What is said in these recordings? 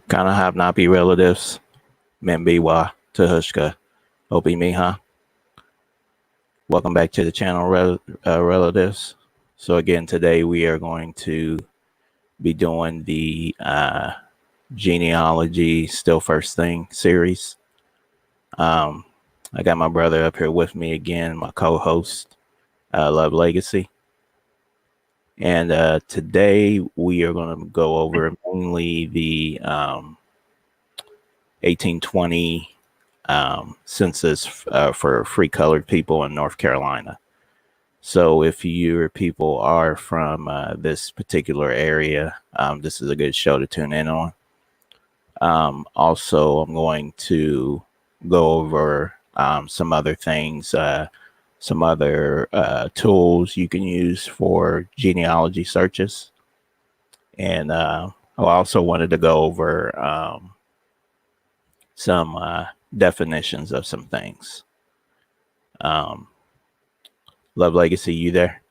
Kana have not be relatives. Membiwa Tuhushka Obi Miha. Welcome back to the channel, relatives. So again, today we are going to be doing the genealogy still first thing series. I got my brother up here with me again, my co-host, Love Legacy. And today we are going to go over mainly the 1820 census for free colored people in North Carolina. So if your people are from this particular area, this is a good show to tune in on. Also, I'm going to go over some other things, some other tools you can use for genealogy searches. And I also wanted to go over some definitions of some things. Love Legacy, you there?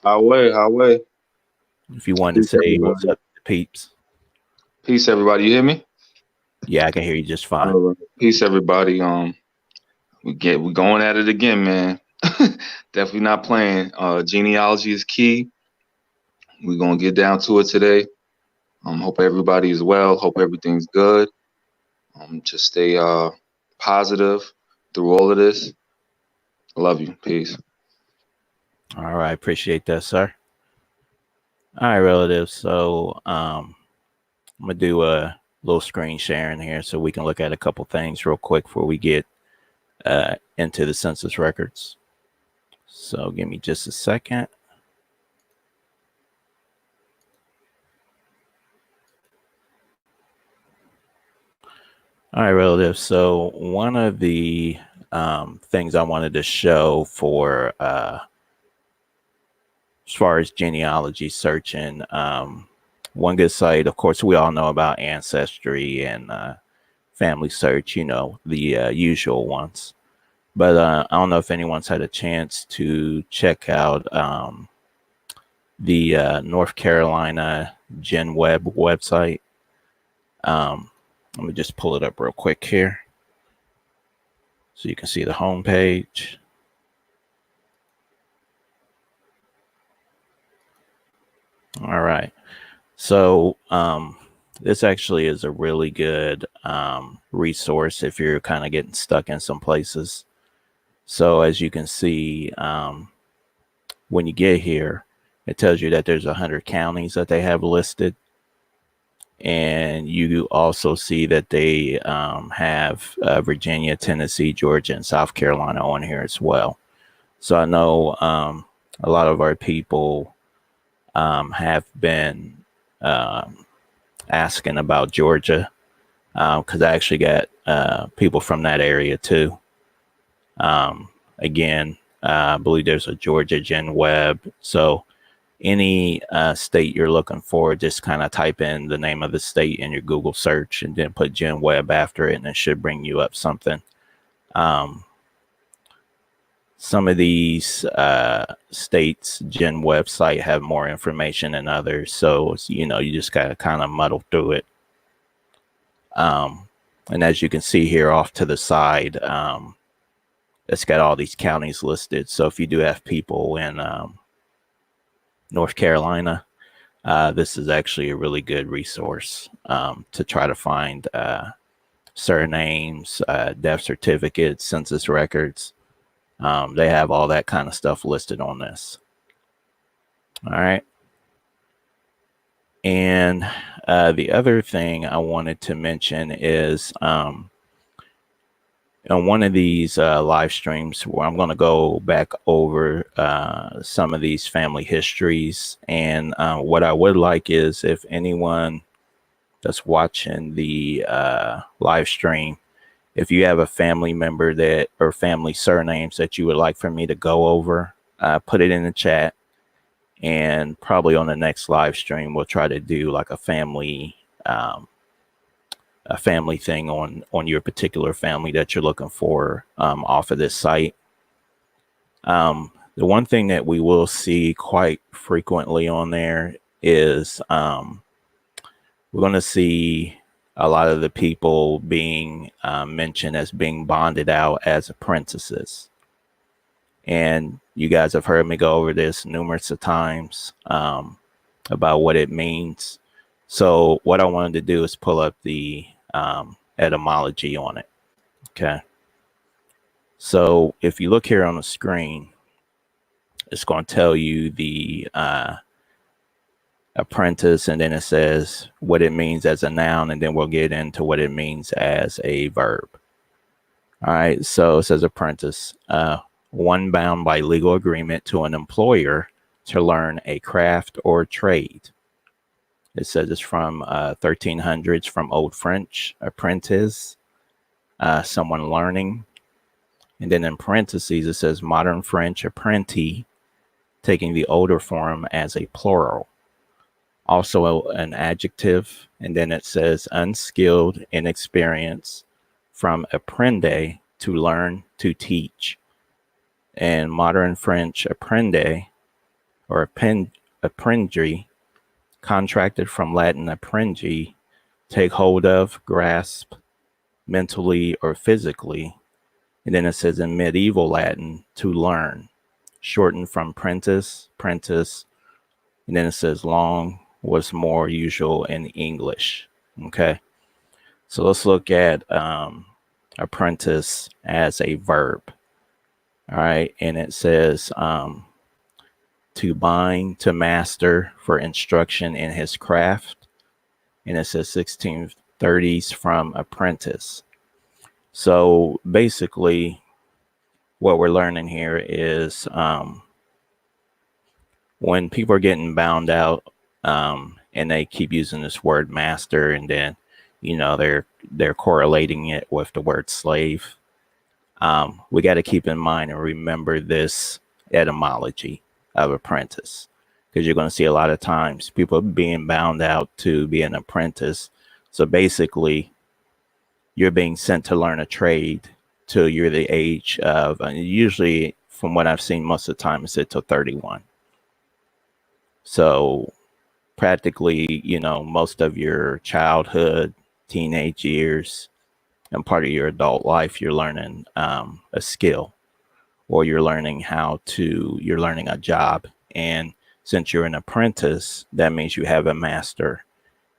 Highway. If you want to say what's up to peeps. Peace, everybody. You hear me? Yeah, I can hear you just fine. Right. Peace, everybody. We going at it again, man. Definitely not playing. Genealogy is key. We're gonna get down to it today. Hope everybody is well. Hope everything's good. Just stay positive through all of this. I love you. Peace. All right, appreciate that, sir. All right, relatives. So I'm gonna do a little screen sharing here so we can look at a couple things real quick before we get into the census records. So give me just a second. All right, relatives. So one of the things I wanted to show for as far as genealogy searching, one good site, of course, we all know about Ancestry and Family Search, you know, the usual ones. But I don't know if anyone's had a chance to check out the North Carolina GenWeb website. Let me just pull it up real quick here so you can see the home page. All right. So this actually is a really good resource if you're kind of getting stuck in some places. So as you can see, when you get here, it tells you that there's 100 counties that they have listed. And you also see that they have Virginia, Tennessee, Georgia, and South Carolina on here as well. So I know a lot of our people have been asking about Georgia because I actually got people from that area too. Again, I believe there's a Georgia Gen Web. So any state you're looking for, just kind of type in the name of the state in your Google search and then put Gen Web after it, and it should bring you up something. Some of these states Gen website have more information than others, so you know you just gotta kind of muddle through it. And as you can see here off to the side, it's got all these counties listed. So if you do have people in North Carolina, this is actually a really good resource to try to find surnames, death certificates, census records. They have all that kind of stuff listed on this. All right. And the other thing I wanted to mention is on one of these live streams where I'm going to go back over some of these family histories. And what I would like is if anyone that's watching the live stream, if you have a family member that or family surnames that you would like for me to go over, put it in the chat. And probably on the next live stream, we'll try to do like a family thing on your particular family that you're looking for off of this site. The one thing that we will see quite frequently on there is we're going to see a lot of the people being mentioned as being bonded out as apprentices. And you guys have heard me go over this numerous of times about what it means. So what I wanted to do is pull up the etymology on it. Okay. So if you look here on the screen, it's going to tell you the apprentice, and then it says what it means as a noun, and then we'll get into what it means as a verb. All right, so it says apprentice, one bound by legal agreement to an employer to learn a craft or trade. It says it's from 1300s, from Old French, apprentice, someone learning. And then in parentheses, it says modern French apprenti, taking the older form as a plural. Also an adjective, and then it says unskilled, inexperienced, from apprendre, to learn, to teach. And modern French apprendre, or apprendre, contracted from Latin apprendi, take hold of, grasp, mentally or physically. And then it says in medieval Latin, to learn, shortened from prentice, and then it says long was more usual in English. Okay, so let's look at apprentice as a verb. All right, and it says to bind, to master, for instruction in his craft. And it says 1630s, from apprentice. So basically what we're learning here is when people are getting bound out and they keep using this word master, and then they're correlating it with the word slave, we got to keep in mind and remember this etymology of apprentice, because you're going to see a lot of times people being bound out to be an apprentice. So basically you're being sent to learn a trade till you're the age of, usually from what I've seen most of the time, it's till 31. So practically, most of your childhood, teenage years, and part of your adult life, you're learning a skill, or you're learning a job. And since you're an apprentice, that means you have a master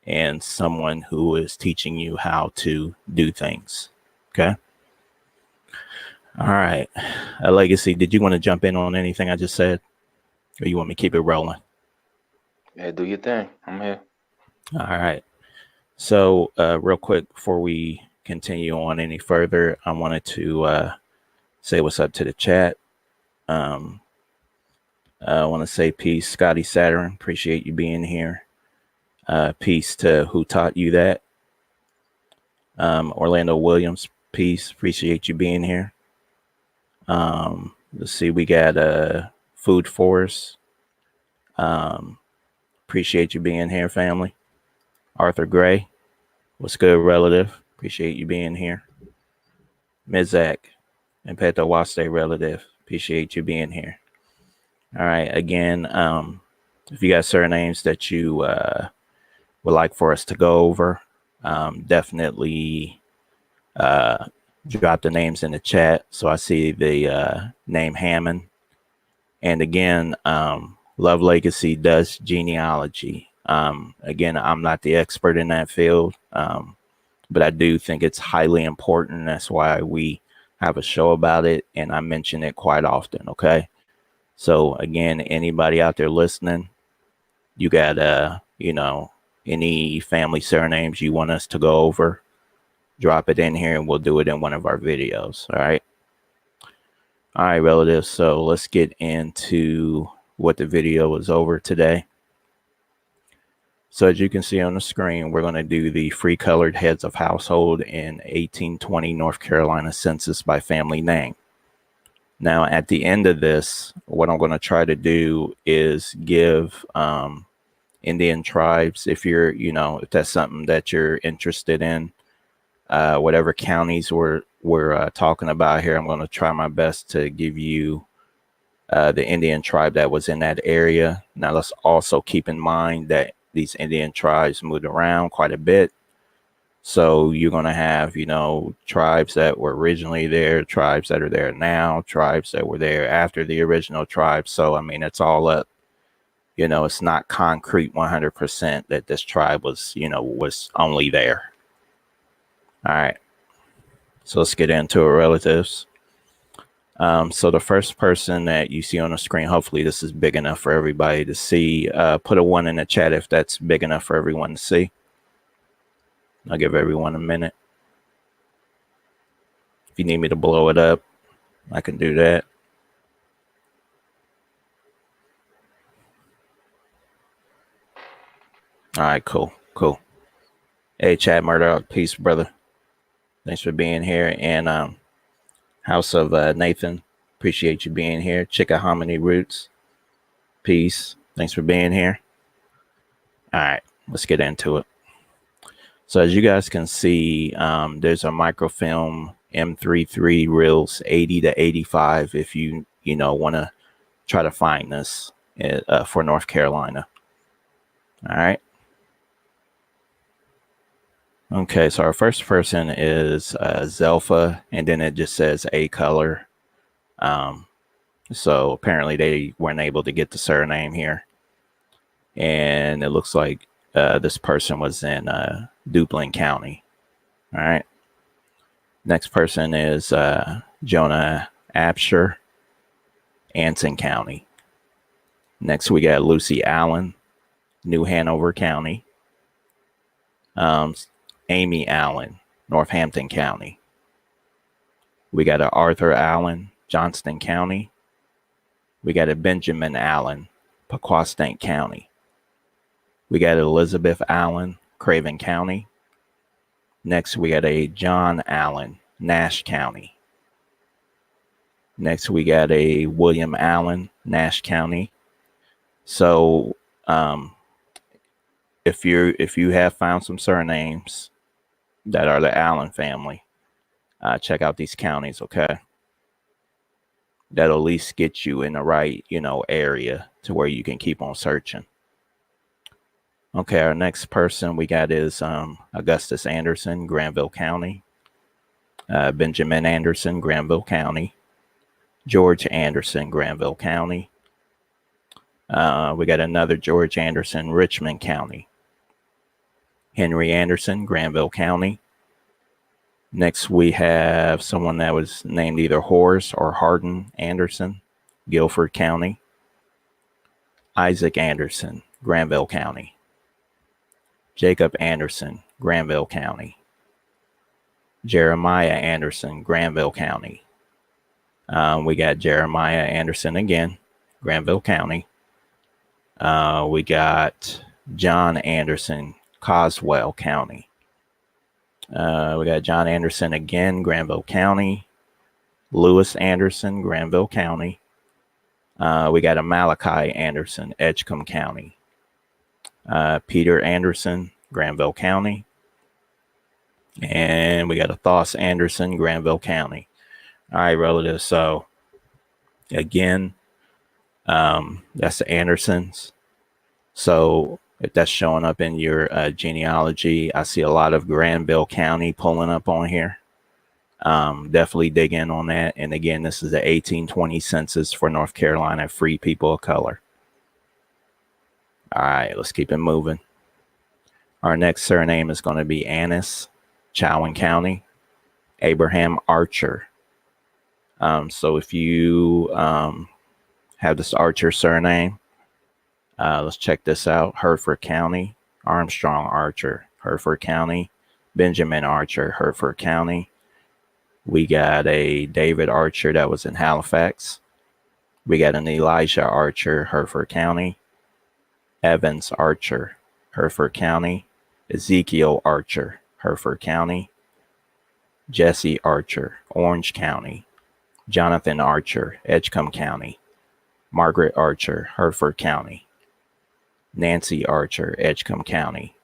and someone who is teaching you how to do things. Okay. All right. Legacy, did you want to jump in on anything I just said, or you want me to keep it rolling? Yeah, do your thing. I'm here. All right. So real quick, before we continue on any further, I wanted to say what's up to the chat. I want to say peace, Scotty Saturn. Appreciate you being here. Peace to who taught you that. Orlando Williams, peace. Appreciate you being here. Let's see, we got Food Force. Appreciate you being here, family. Arthur Gray, what's good, relative? Appreciate you being here. Mizak and Peto Waste, relative. Appreciate you being here. All right, again, if you got surnames that you would like for us to go over, definitely drop the names in the chat. So I see the name Hammond. And again, Love Legacy does genealogy. Again, I'm not the expert in that field, but I do think it's highly important. That's why we have a show about it, and I mention it quite often. Okay. So again, anybody out there listening, you got, any family surnames you want us to go over, drop it in here and we'll do it in one of our videos. All right. All right, relatives. So let's get into what the video is over today. So as you can see on the screen, we're going to do the free colored heads of household in 1820 North Carolina census by family name. Now, at the end of this, what I'm going to try to do is give Indian tribes, if you're, if that's something that you're interested in, whatever counties we're talking about here, I'm going to try my best to give you the Indian tribe that was in that area. Now, let's also keep in mind that these Indian tribes moved around quite a bit. So you're going to have, tribes that were originally there, tribes that are there now, tribes that were there after the original tribes. So, I mean, it's all up. It's not concrete 100% that this tribe was, was only there. All right. So let's get into our relatives. So the first person that you see on the screen, hopefully this is big enough for everybody to see. Put a 1 in the chat if that's big enough for everyone to see. I'll give everyone a minute. If you need me to blow it up, I can do that. All right, cool. Hey, Chad Murdoch, peace, brother. Thanks for being here. And House of Nathan, appreciate you being here. Chickahominy Roots, peace. Thanks for being here. All right, let's get into it. So as you guys can see, there's a microfilm M33 reels 80 to 85 if you want to try to find this for North Carolina. All right. Okay, so our first person is Zelfa, and then it just says a color. So apparently they weren't able to get the surname here. And it looks like this person was in Duplin County. All right. Next person is Jonah Absher, Anson County. Next, we got Lucy Allen, New Hanover County. Amy Allen, Northampton County. We got a Arthur Allen, Johnston County. We got a Benjamin Allen, Pequastant County. We got Elizabeth Allen, Craven County. Next, we got a John Allen, Nash County. Next, we got a William Allen, Nash County. So, if you have found some surnames that are the Allen family, check out these counties, okay? That'll at least get you in the right, area to where you can keep on searching. Okay, our next person we got is Augustus Anderson, Granville County. Benjamin Anderson, Granville County. George Anderson, Granville County. We got another George Anderson, Richmond County. Henry Anderson, Granville County. Next, we have someone that was named either Horace or Hardin Anderson, Guilford County. Isaac Anderson, Granville County. Jacob Anderson, Granville County. Jeremiah Anderson, Granville County. We got Jeremiah Anderson again, Granville County. We got John Anderson, Coswell County. We got John Anderson again, Granville County. Lewis Anderson, Granville County. We got a Malachi Anderson, Edgecombe County. Peter Anderson, Granville County. And we got a Thoss Anderson, Granville County. All right, relatives. So again, that's the Andersons. So if that's showing up in your genealogy, I see a lot of Granville County pulling up on here. Definitely dig in on that. And again, this is the 1820 census for North Carolina, free people of color. All right, let's keep it moving. Our next surname is going to be Annis, Chowan County. Abraham Archer. So if you have this Archer surname, let's check this out. Hertford County. Armstrong Archer, Hertford County. Benjamin Archer, Hertford County. We got a David Archer that was in Halifax. We got an Elijah Archer, Hertford County. Evans Archer, Hertford County. Ezekiel Archer, Hertford County. Jesse Archer, Orange County. Jonathan Archer, Edgecombe County. Margaret Archer, Hertford County. Nancy Archer, Edgecombe County.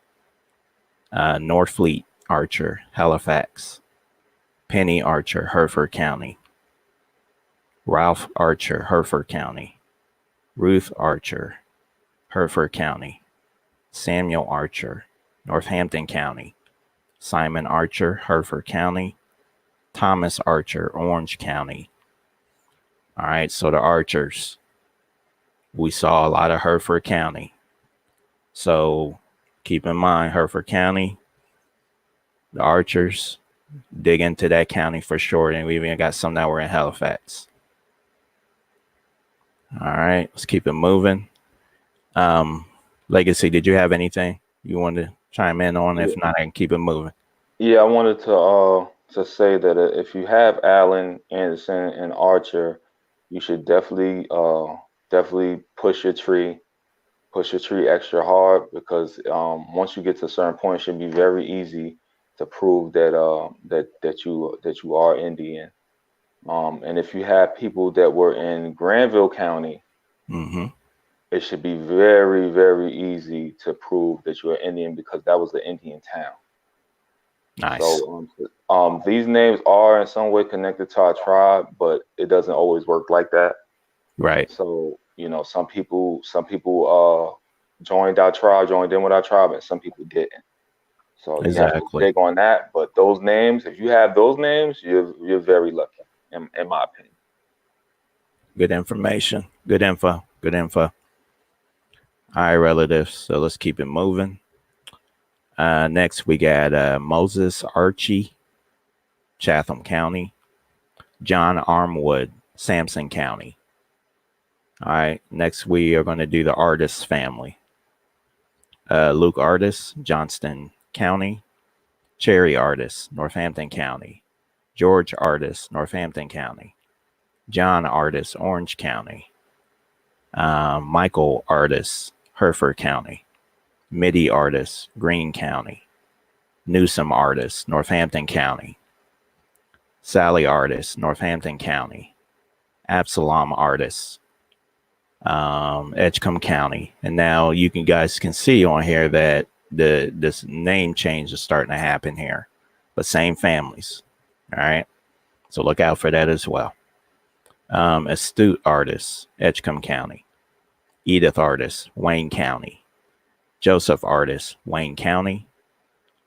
Northfleet Archer, Halifax. Penny Archer, Hertford County. Ralph Archer, Hertford County. Ruth Archer, Hertford County. Samuel Archer, Northampton County. Simon Archer, Hertford County. Thomas Archer, Orange County. All right, so the Archers, we saw a lot of Hertford County. So keep in mind, Hertford County, the Archers, dig into that county for sure. And we even got some that were in Halifax. All right, let's keep it moving. Legacy, did you have anything you wanted to chime in on? If not, I can keep it moving. Yeah, I wanted to say that if you have Allen, Anderson, and Archer, you should definitely push your tree extra hard, because once you get to a certain point, it should be very easy to prove that you are Indian. And if you have people that were in Granville County, Mm-hmm. it should be very, very easy to prove that you're Indian, because that was the Indian town. Nice. So these names are in some way connected to our tribe, but it doesn't always work like that. Right. So, some people joined our tribe, joined in with our tribe, and some people didn't. So you have to Exactly. dig on that. But those names, if you have those names, you're very lucky, in my opinion. Good information. Good info. Good info. All right, relatives. So let's keep it moving. Next, we got Moses Archie, Chatham County. John Armwood, Sampson County. All right. Next, we are going to do the Artist family. Luke Artist, Johnston County. Cherry Artist, Northampton County. George Artist, Northampton County. John Artist, Orange County. Michael Artist, Hertford County. Mitty Artist, Greene County. Newsom Artist, Northampton County. Sally Artist, Northampton County. Absalom Artist, Edgecombe County. And now you guys can see on here that this name change is starting to happen here, but same families. All right, so look out for that as well. Astute Artist, Edgecombe County. Edith Artist, Wayne County. Joseph Artist, Wayne County.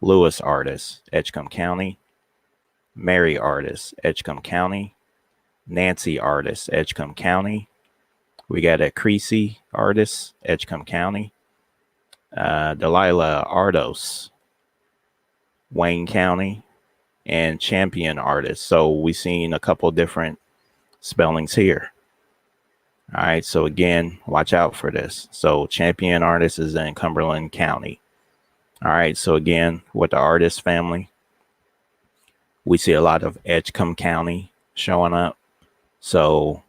Lewis Artist, Edgecombe County. Mary Artist, Edgecombe County. Nancy Artist, Edgecombe County. We got a Creasy Artist, Edgecombe County. Delilah Ardos, Wayne County. And Champion Artist. So we seen a couple different spellings here. All right, so again, watch out for this. So Champion Artist is in Cumberland County. All right, so again, with the Artist family, we see a lot of Edgecombe County showing up. So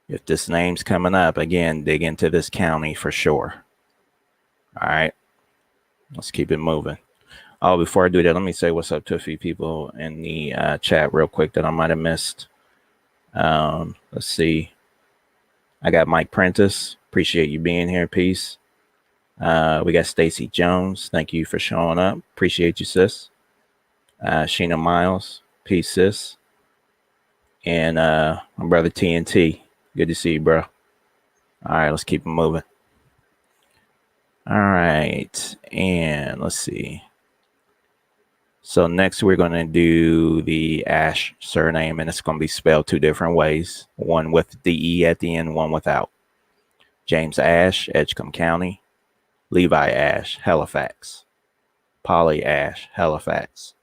if this name's coming up, again, dig into this county for sure. All right, let's keep it moving. Oh, before I do that, let me say what's up to a few people in the chat real quick that I might have missed. Let's see. I got Mike Prentice. Appreciate you being here. Peace. We got Stacy Jones. Thank you for showing up. Appreciate you, sis. Sheena Miles. Peace, sis. And my brother TNT. Good to see you, bro. All right, let's keep it moving. All right. And let's see. So next we're going to do the Ash surname, and it's going to be spelled two different ways. One with the E at the end, one without. James Ash, Edgecombe County. Levi Ash, Halifax. Polly Ash, Halifax.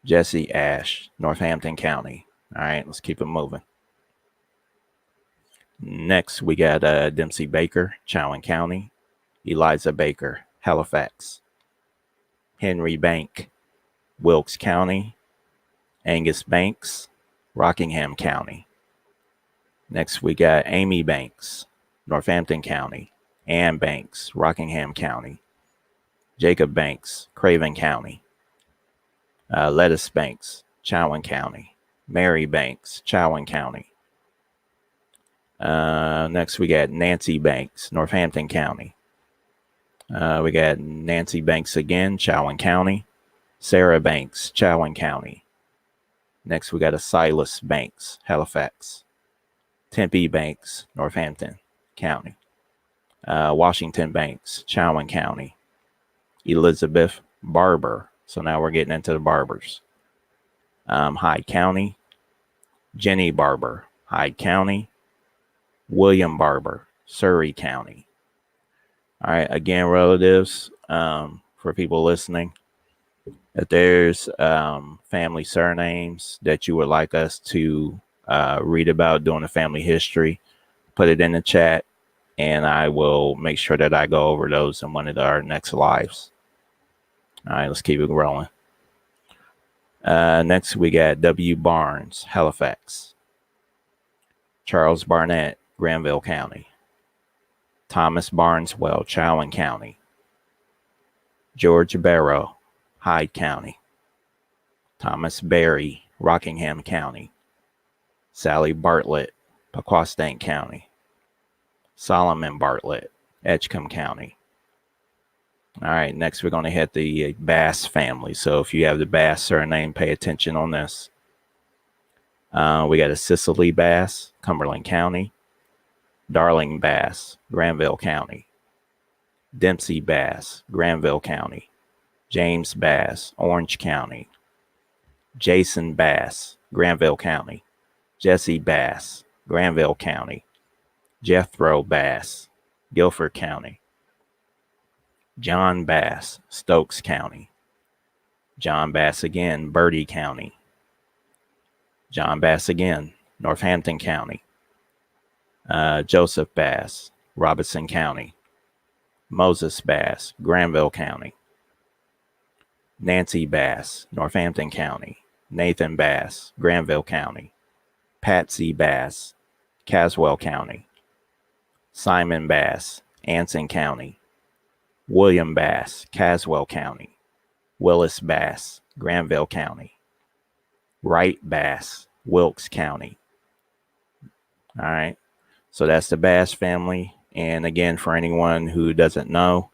Jesse Ash, Northampton County. All right, let's keep it moving. Next, we got Dempsey Baker, Chowan County. Eliza Baker, Halifax. Henry Bank, Wilkes County. Angus Banks, Rockingham County. Next, we got Amy Banks, Northampton County. Ann Banks, Rockingham County. Jacob Banks, Craven County. Lettuce Banks, Chowan County. Mary Banks, Chowan County. Next, we got Nancy Banks, Northampton County. We got Nancy Banks again, Chowan County. Sarah Banks, Chowan County. Next, we got a Silas Banks, Halifax. Tempe Banks, Northampton County. Washington Banks, Chowan County. Elizabeth Barber. So now we're getting into the barbers. Hyde County. Jenny Barber, Hyde County. William Barber, Surrey County. All right, again, relatives, for people listening, if there's family surnames that you would like us to read about during the family history, put it in the chat, and I will make sure that I go over those in one of our next lives. All right, let's keep it rolling. Next, we got W. Barnes, Halifax. Charles Barnett, Granville County. Thomas Barneswell, Chowan County. George Barrow, Hyde County. Thomas Berry, Rockingham County. Sally Bartlett, Paquostan County. Solomon Bartlett, Edgecombe County. All right, next we're going to hit the Bass family. So if you have the Bass surname, pay attention on this. We got a Cicely Bass, Cumberland County. Darling Bass, Granville County. Dempsey Bass, Granville County. James Bass, Orange County. Jason Bass, Granville County. Jesse Bass, Granville County. Jethro Bass, Guilford County. John Bass, Stokes County. John Bass again, Bertie County. John Bass again, Northampton County. Joseph Bass, Robertson County. Moses Bass, Granville County. Nancy Bass, Northampton County. Nathan Bass, Granville County. Patsy Bass, Caswell County. Simon Bass, Anson County. William Bass, Caswell County. Willis Bass, Granville County. Wright Bass, Wilkes County. All right. So that's the Bass family. And again, for anyone who doesn't know,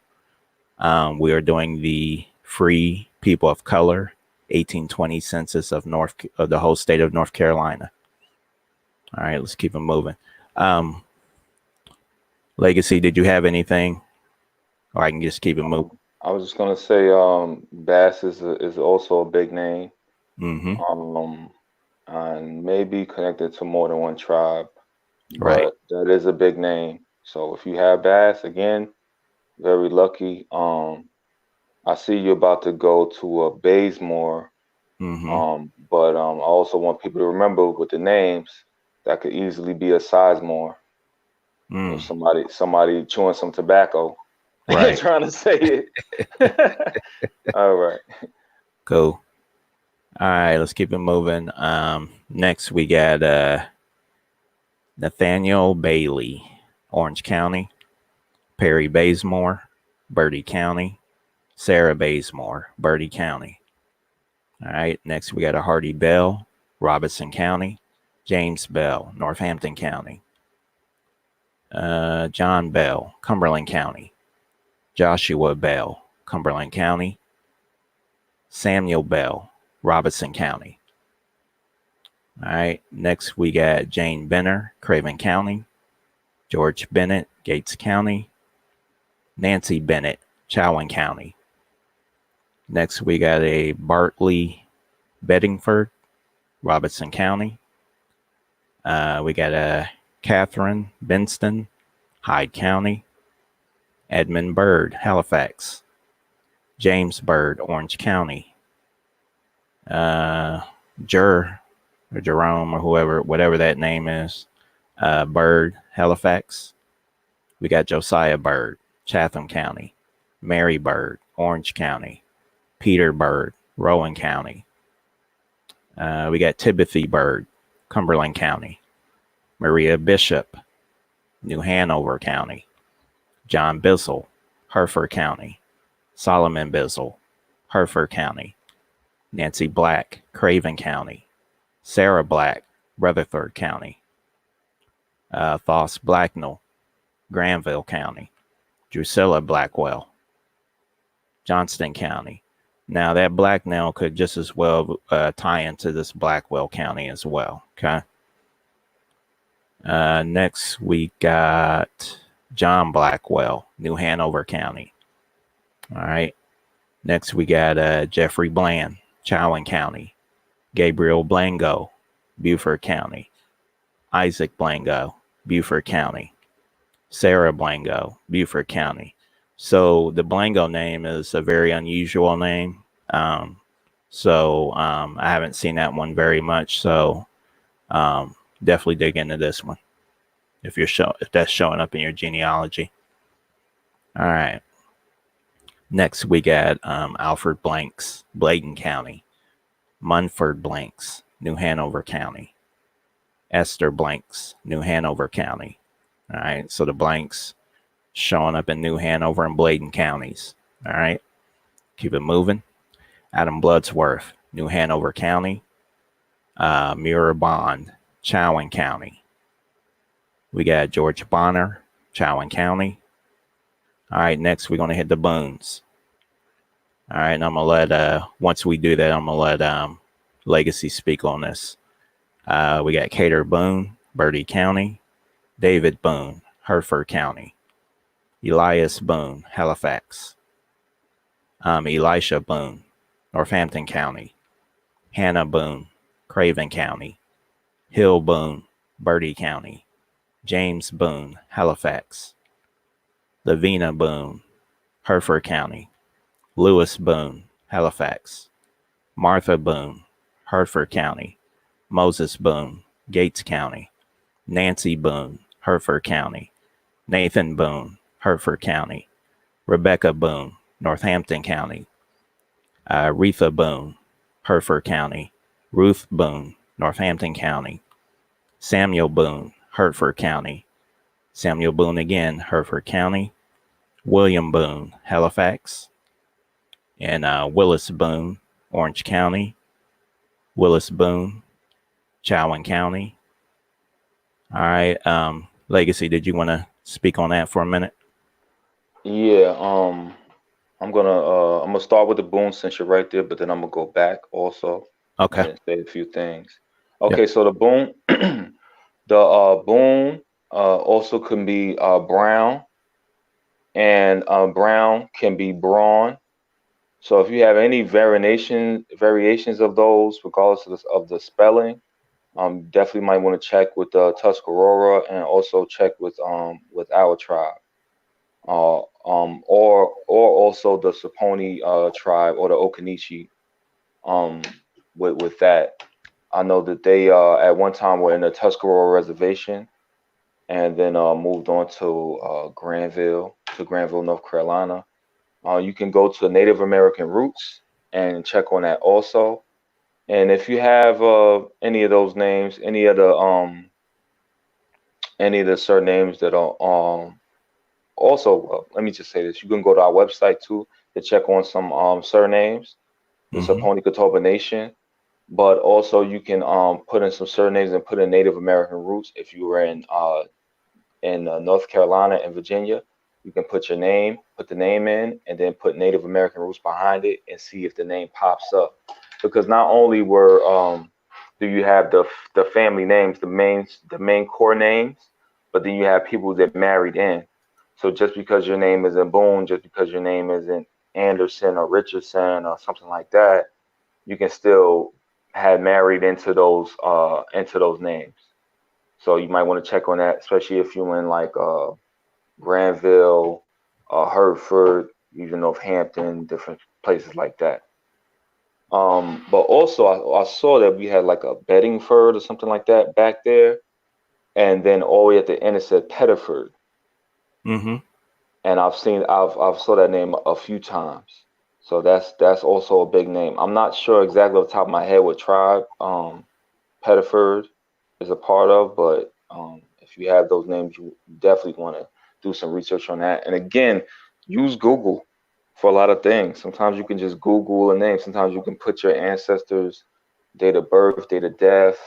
we are doing the free people of color 1820 census of the whole state of North Carolina. All right, let's keep it moving. Legacy, did you have anything? Or I can just keep it moving. I was just gonna say, Bass is also a big name. Mm-hmm. And maybe connected to more than one tribe. Right. But that is a big name. So if you have Bass, again, very lucky. I see you're about to go to a Bazemore. Mm-hmm. But I also want people to remember with the names that could easily be a Sizemore. You know, somebody chewing some tobacco, right, trying to say it. All right. Cool. All right, let's keep it moving. Next we got Nathaniel Bailey, Orange County. Perry Bazemore, Bertie County. Sarah Bazemore, Bertie County. All right, next we got a Hardy Bell, Robertson County. James Bell, Northampton County. John Bell, Cumberland County. Joshua Bell, Cumberland County. Samuel Bell, Robertson County. All right, next we got Jane Benner, Craven County. George Bennett, Gates County. Nancy Bennett, Chowan County. Next we got a Bartley Bedingford, Robertson County. We got a Catherine Benston, Hyde County. Edmund Bird, Halifax. James Bird, Orange County. Jerome or whatever that name is, Bird, Halifax. We got Josiah Bird, Chatham County. Mary Bird, Orange County. Peter Bird, Rowan County. We got Timothy Bird, Cumberland County. Maria Bishop, New Hanover County. John Bissell, Hereford County. Solomon Bissell, Hereford County. Nancy Black, Craven County. Sarah Black, Rutherford County. Thos Blacknell, Granville County. Drusilla Blackwell, Johnston County. Now that Blacknell could just as well tie into this Blackwell County as well. Okay. Next we got John Blackwell, New Hanover County. All right. Next, we got Jeffrey Bland, Chowan County. Gabriel Blango, Beaufort County. Isaac Blango, Beaufort County. Sarah Blango, Beaufort County. So the Blango name is a very unusual name. I haven't seen that one very much. So definitely dig into this one if that's showing up in your genealogy. All right. Next, we got Alfred Blanks, Bladen County. Munford Blanks, New Hanover County. Esther Blanks, New Hanover County. All right. So the Blanks showing up in New Hanover and Bladen counties. All right. Keep it moving. Adam Bloodsworth, New Hanover County. Muir Bond, Chowan County. We got George Bonner, Chowan County. All right, next we're gonna hit the Boones. All right, and I'm gonna let once we do that, I'm gonna let Legacy speak on this. We got Cater Boone, Bertie County. David Boone, Hereford County. Elias Boone, Halifax. Elisha Boone, Northampton County. Hannah Boone, Craven County. Hill Boone, Bertie County. James Boone, Halifax. Lavina Boone, Hereford County. Lewis Boone, Halifax. Martha Boone, Hertford County. Moses Boone, Gates County. Nancy Boone, Hereford County. Nathan Boone, Hereford County. Rebecca Boone, Northampton County. Retha Boone, Hereford County. Ruth Boone, Northampton County. Samuel Boone, Hertford County. Samuel Boone again, Hereford County. William Boone, Halifax. And Willis Boone, Orange County. Willis Boone, Chowan County. All right. Legacy, did you want to speak on that for a minute? Yeah, I'm gonna start with the Boone since you're right there, but then I'm gonna go back also Okay. and say a few things. Yep. Okay, so the Boone, the Boone also can be brown, and brown can be brawn. So if you have any variations of those, regardless of the spelling, definitely might want to check with Tuscarora and also check with our tribe. Or also the Saponi tribe or the Okanichi. Um, with that, I know that they at one time were in the Tuscarora reservation and then moved on to Granville, North Carolina. You can go to Native American Roots and check on that also. And if you have any of those names, any of the surnames that are also, let me just say this: you can go to our website too to check on some surnames, the Mm-hmm. Saponi-Catawba Nation. But also, you can put in some surnames and put in Native American roots. If you were in North Carolina and Virginia, you can put your name, put the name in, and then put Native American roots behind it, and see if the name pops up. Because not only were do you have the family names, the main core names, but then you have people that married in. So just because your name isn't Boone, just because your name isn't Anderson or Richardson or something like that, you can still have married into those names. So you might want to check on that, especially if you're in like Granville, Hertford, even Northampton, different places like that. But also I saw that we had like a Bedingford or something like that back there, and then all the way at the end it said Pettiford, Mm-hmm. and I've saw that name a few times. So that's also a big name. I'm not sure exactly off the top of my head what tribe Pettiford is a part of, but if you have those names, you definitely want to do some research on that. And again, use Google for a lot of things. Sometimes you can just Google a name. Sometimes you can put your ancestors' date of birth, date of death,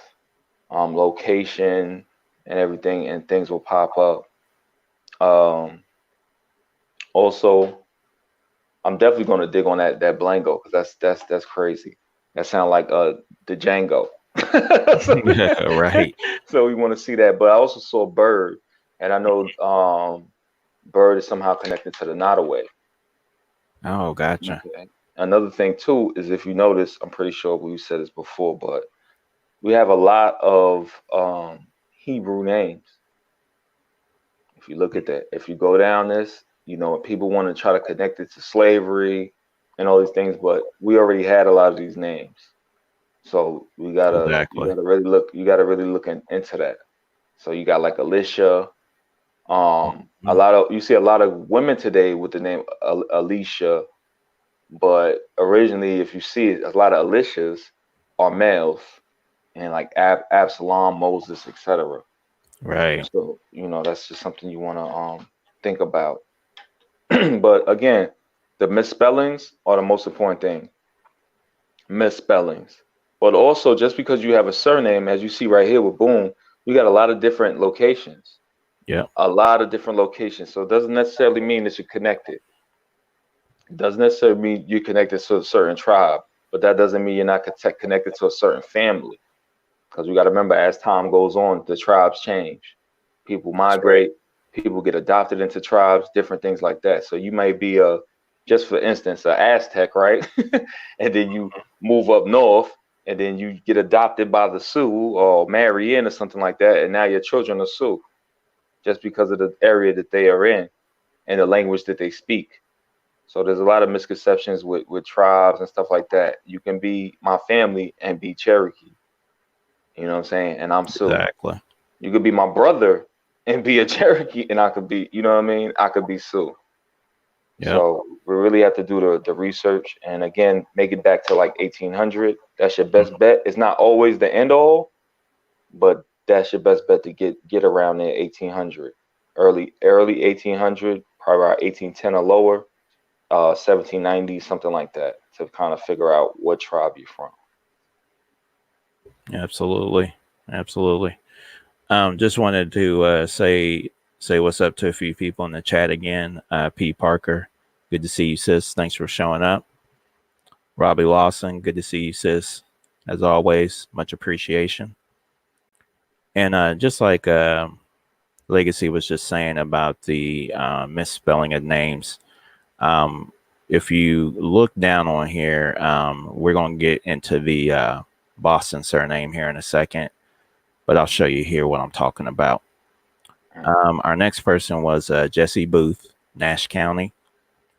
location, and everything, and things will pop up. Um, Also, I'm definitely going to dig on that Blango because that's crazy. That sounds like the Django. so, Right. so we want to see that. But I also saw Bird, and I know bird is somehow connected to the Nottoway. Oh, gotcha. Okay. Another thing too is if you notice, I'm pretty sure we said this before, but we have a lot of Hebrew names. If you look at that, if you go down this, people want to try to connect it to slavery and all these things, but we already had a lot of these names. So you Exactly. gotta really look into that. So you got like Alicia. A Mhm. lot of you see a lot of women today with the name Alicia, but originally, if you see it, a lot of Alicias are males, and like Absalom, Moses, etc. Right. So that's just something you want to think about. But again, the misspellings are the most important thing. Misspellings. But also, just because you have a surname, as you see right here with Boom, you got a lot of different locations. Yep. A lot of different locations. So it doesn't necessarily mean that you're connected. It doesn't necessarily mean you're connected to a certain tribe, but that doesn't mean you're not connected to a certain family. Because we got to remember, as time goes on, the tribes change. People That's right. migrate, people get adopted into tribes, different things like that. So you may be just for instance, an Aztec, right? And then you move up north, and then you get adopted by the Sioux or marry in or something like that, and now your children are Sioux just because of the area that they are in and the language that they speak. So there's a lot of misconceptions with tribes and stuff like that. You can be my family and be Cherokee. You know what I'm saying? And I'm Sioux. Exactly. You could be my brother and be a Cherokee, and I could be, you know what I mean? I could be Sioux. Yep. So we really have to do the research, and again, make it back to like 1800. That's your best bet. It's not always the end all, but that's your best bet to get around there 1800, early 1800, probably around 1810 or lower, 1790, something like that, to kind of figure out what tribe you're from. Absolutely. Absolutely. Just wanted to say what's up to a few people in the chat again. P. Parker, good to see you, sis. Thanks for showing up. Robbie Lawson, good to see you, sis. As always, much appreciation. And just like Legacy was just saying about the misspelling of names, um, if you look down on here, we're going to get into the Boston surname here in a second, but I'll show you here what I'm talking about. Our next person was Jesse Booth, Nash County.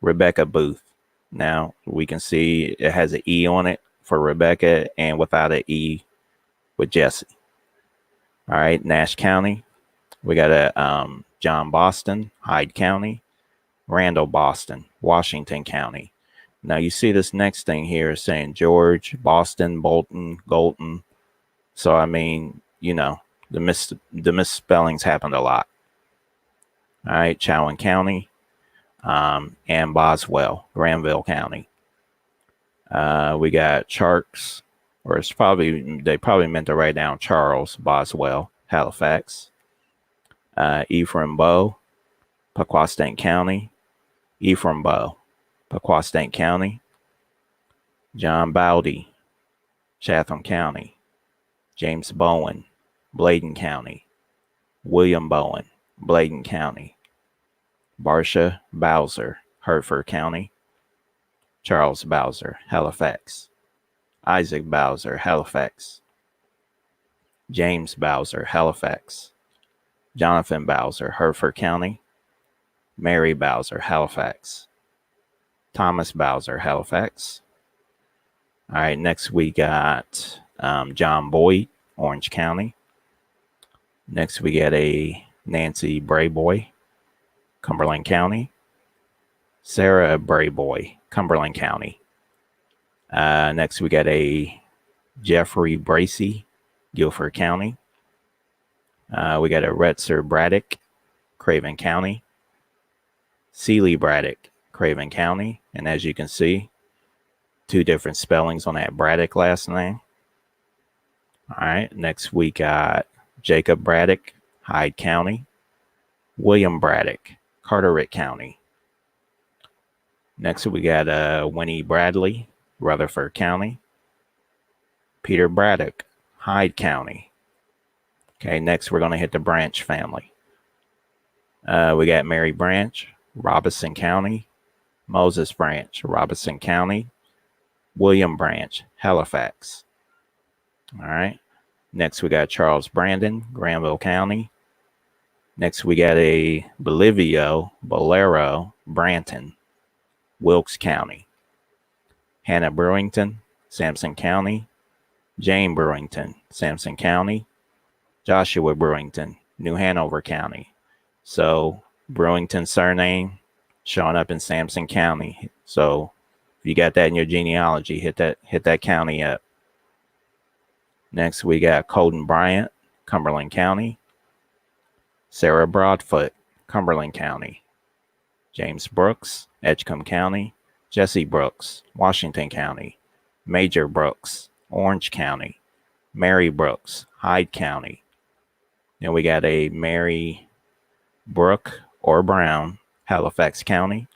Rebecca Booth. Now we can see it has an E on it for Rebecca and without an E with Jesse. All right, Nash County. We got a John Boston, Hyde County, Randall Boston, Washington County. Now you see this next thing here is saying George, Boston, Bolton, Golton. So I mean, the misspellings happened a lot. All right, Chowan County, and Boswell, Granville County. We got Charks, or they probably meant to write down Charles Boswell, Halifax. Ephraim Bow, Paquostain County. Ephraim Bow, Paquostain County. John Bowdy, Chatham County. James Bowen, Bladen County. William Bowen, Bladen County. Barsha Bowser, Hertford County. Charles Bowser, Halifax. Isaac Bowser, Halifax. James Bowser, Halifax. Jonathan Bowser, Hertford County. Mary Bowser, Halifax. Thomas Bowser, Halifax. All right, next we got John Boyd, Orange County. Next we got a Nancy Brayboy, Cumberland County. Sarah Brayboy, Cumberland County. Next we got a Jeffrey Bracy, Guilford County. We got a Retzer Braddock, Craven County. Seeley Braddock, Craven County. And as you can see, two different spellings on that Braddock last name. All right, next we got Jacob Braddock, Hyde County. William Braddock, Carteret County. Next we got Winnie Bradley, Rutherford County. Peter Braddock, Hyde County. Okay, next we're going to hit the Branch family. We got Mary Branch, Robeson County. Moses Branch, Robeson County. William Branch, Halifax. All right. Next, we got Charles Brandon, Granville County. Next, we got a Bolero, Branton, Wilkes County. Hannah Brewington, Sampson County. Jane Brewington, Sampson County. Joshua Brewington, New Hanover County. So Brewington surname showing up in Sampson County. So if you got that in your genealogy, hit that county up. Next we got Colton Bryant, Cumberland County. Sarah Broadfoot, Cumberland County. James Brooks, Edgecombe County. Jesse Brooks, Washington County. Major Brooks, Orange County. Mary Brooks, Hyde County. Then we got a Mary Brooke or Brown, Halifax County.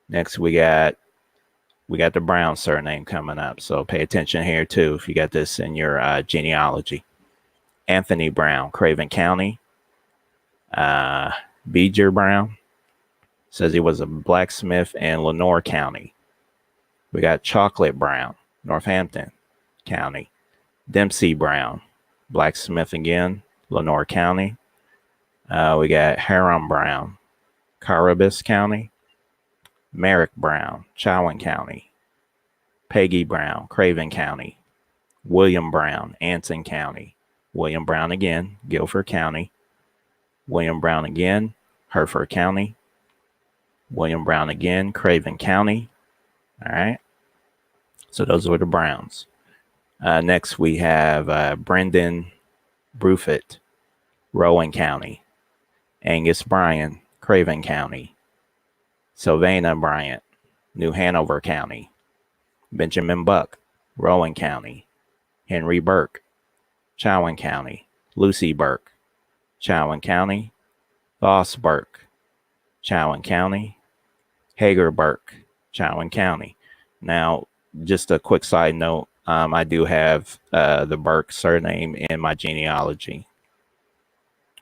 Next we got the Brown surname coming up, so pay attention here too if you got this in your genealogy. Anthony Brown, Craven County. Beeger Brown says he was a blacksmith in Lenoir County. We got Chocolate Brown, Northampton County. Dempsey Brown, blacksmith again, Lenoir County. We got Harum Brown, Caribous County. Merrick Brown, Chowan County. Peggy Brown, Craven County. William Brown, Anson County. William Brown again, Guilford County. William Brown again, Hereford County. William Brown again, Craven County. All right. So those were the Browns. Next we have Brendan Brufit, Rowan County. Angus Bryan, Craven County. Sylvana Bryant, New Hanover County. Benjamin Buck, Rowan County. Henry Burke, Chowan County. Lucy Burke, Chowan County. Voss Burke, Chowan County. Hager Burke, Chowan County. Now, just a quick side note, I do have the Burke surname in my genealogy.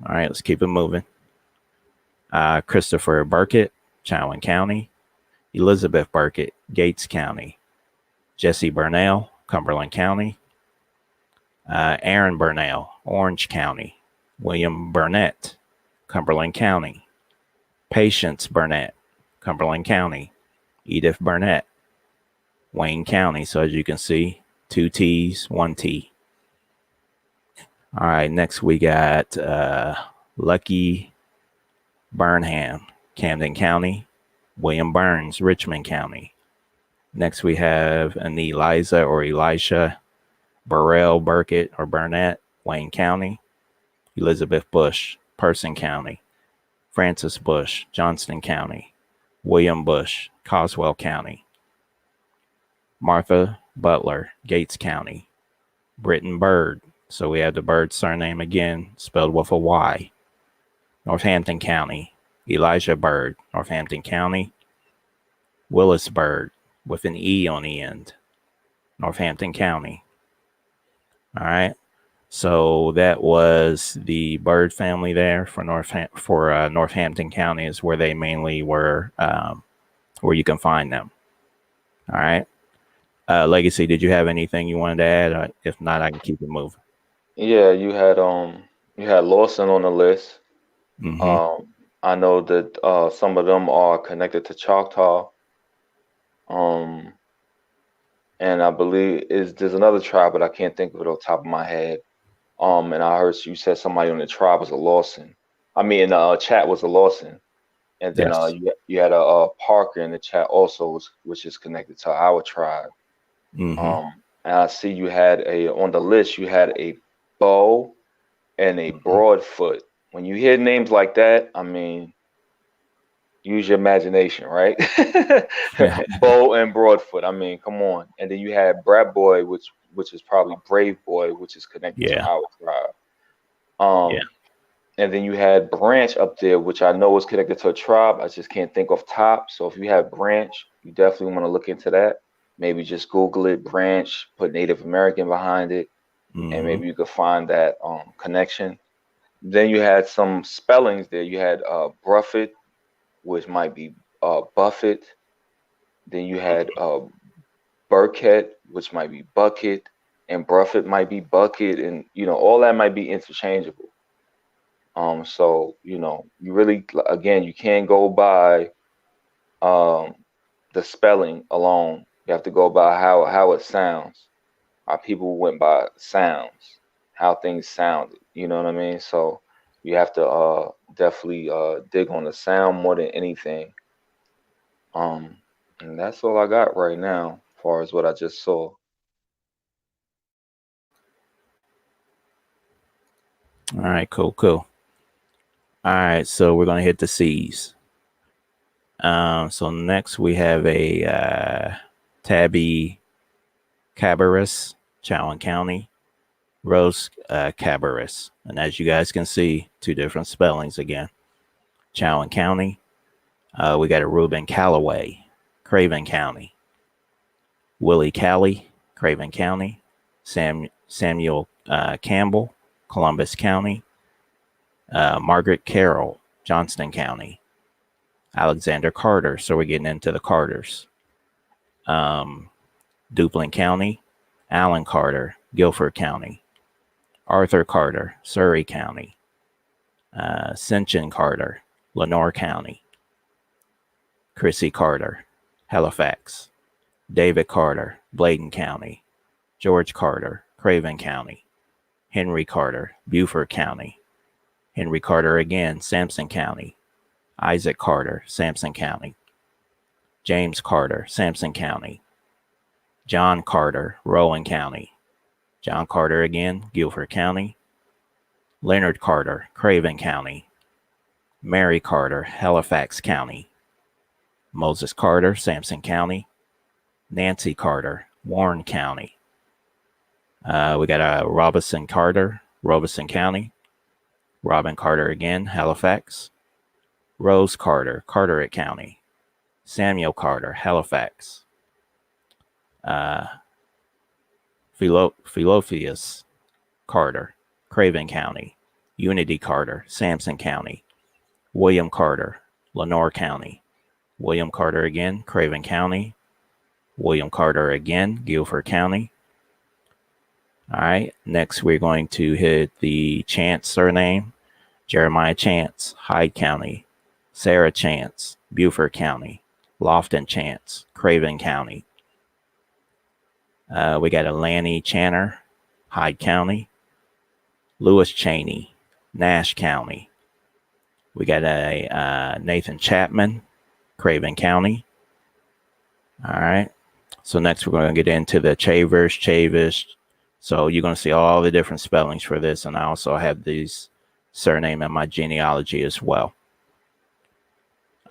All right, let's keep it moving. Christopher Burkett, Chowan County. Elizabeth Burkett, Gates County. Jesse Burnell, Cumberland County. Aaron Burnell, Orange County. William Burnett, Cumberland County. Patience Burnett, Cumberland County. Edith Burnett, Wayne County. So as you can see, 2 T's, 1 T. All right, next we got Lucky Burnham, Camden County. William Burns, Richmond County. Next we have an Eliza or Elisha Burrell Burkett or Burnett, Wayne County. Elizabeth Bush, Person County. Francis Bush, Johnston County. William Bush, Coswell County. Martha Butler, Gates County. Britton Bird, so we have the Bird surname again, spelled with a Y. Northampton County. Elijah Bird, Northampton County. Willis Bird, with an E on the end, Northampton County. All right. So that was the Bird family there for Northampton County is where they mainly were, where you can find them. All right. Legacy, did you have anything you wanted to add? If not, I can keep it moving. Yeah, you had Lawson on the list. Mm-hmm. I know that some of them are connected to Choctaw. And I believe there's another tribe, but I can't think of it off the top of my head. And I heard you said somebody on the tribe was a Lawson. I mean, chat was a Lawson, and then Yes. you had a Parker in the chat also, which is connected to our tribe. Mm-hmm. And I see you had on the list you had a Bow and a Broadfoot. When you hear names like that, I mean, use your imagination, right? Bow and Broadfoot. I mean, come on. And then you had Brat Boy, which is probably Brave Boy, which is connected to our tribe. Yeah. And then you had Branch up there, which I know is connected to a tribe. I just can't think off top. So if you have Branch, you definitely want to look into that. Maybe just Google it, Branch, put Native American behind it, and maybe you could find that connection. Then you had some spellings there. You had Bruffet, which might be Buffett. Then you had Burkett, which might be bucket, and Bruffet might be bucket, and all that might be interchangeable. So you really, again, you can't go by um the spelling alone. You have to go by how it sounds. Our people went by sounds, how things sounded. You know what I mean? So you have to definitely dig on the sound more than anything. Um, and that's all I got right now, as far as what I just saw. All right, cool, cool. All right, so we're gonna hit the C's. So next we have a Tabby Cabarrus, Chowan County, Rose Cabarrus. And as you guys can see, two different spellings again. Chowan County. We got a Reuben Calloway, Craven County. Willie Calley, Craven County. Samuel Campbell, Columbus County. Margaret Carroll, Johnston County. Alexander Carter. So we're getting into the Carters. Duplin County. Allen Carter, Guilford County. Arthur Carter, Surrey County. Sinchen Carter, Lenore County. Chrissy Carter, Halifax. David Carter, Bladen County. George Carter, Craven County. Henry Carter, Beaufort County. Henry Carter again, Sampson County. Isaac Carter, Sampson County. James Carter, Sampson County. John Carter, Rowan County. John Carter again, Guilford County. Leonard Carter, Craven County. Mary Carter, Halifax County. Moses Carter, Sampson County. Nancy Carter, Warren County. We got a Robinson Carter, Robeson County. Robin Carter again, Halifax. Rose Carter, Carteret County. Samuel Carter, Halifax. Philophilus Carter, Craven County. Unity Carter, Sampson County. William Carter, Lenore County. William Carter again, Craven County. William Carter again, Guilford County. All right, next we're going to hit the Chance surname. Jeremiah Chance, Hyde County. Sarah Chance, Beaufort County. Lofton Chance, Craven County. We got a Lanny Channer, Hyde County. Lewis Cheney, Nash County. We got a Nathan Chapman, Craven County. All right. So next we're going to get into the Chavers, Chavis. So you're going to see all the different spellings for this, and I also have these surname in my genealogy as well.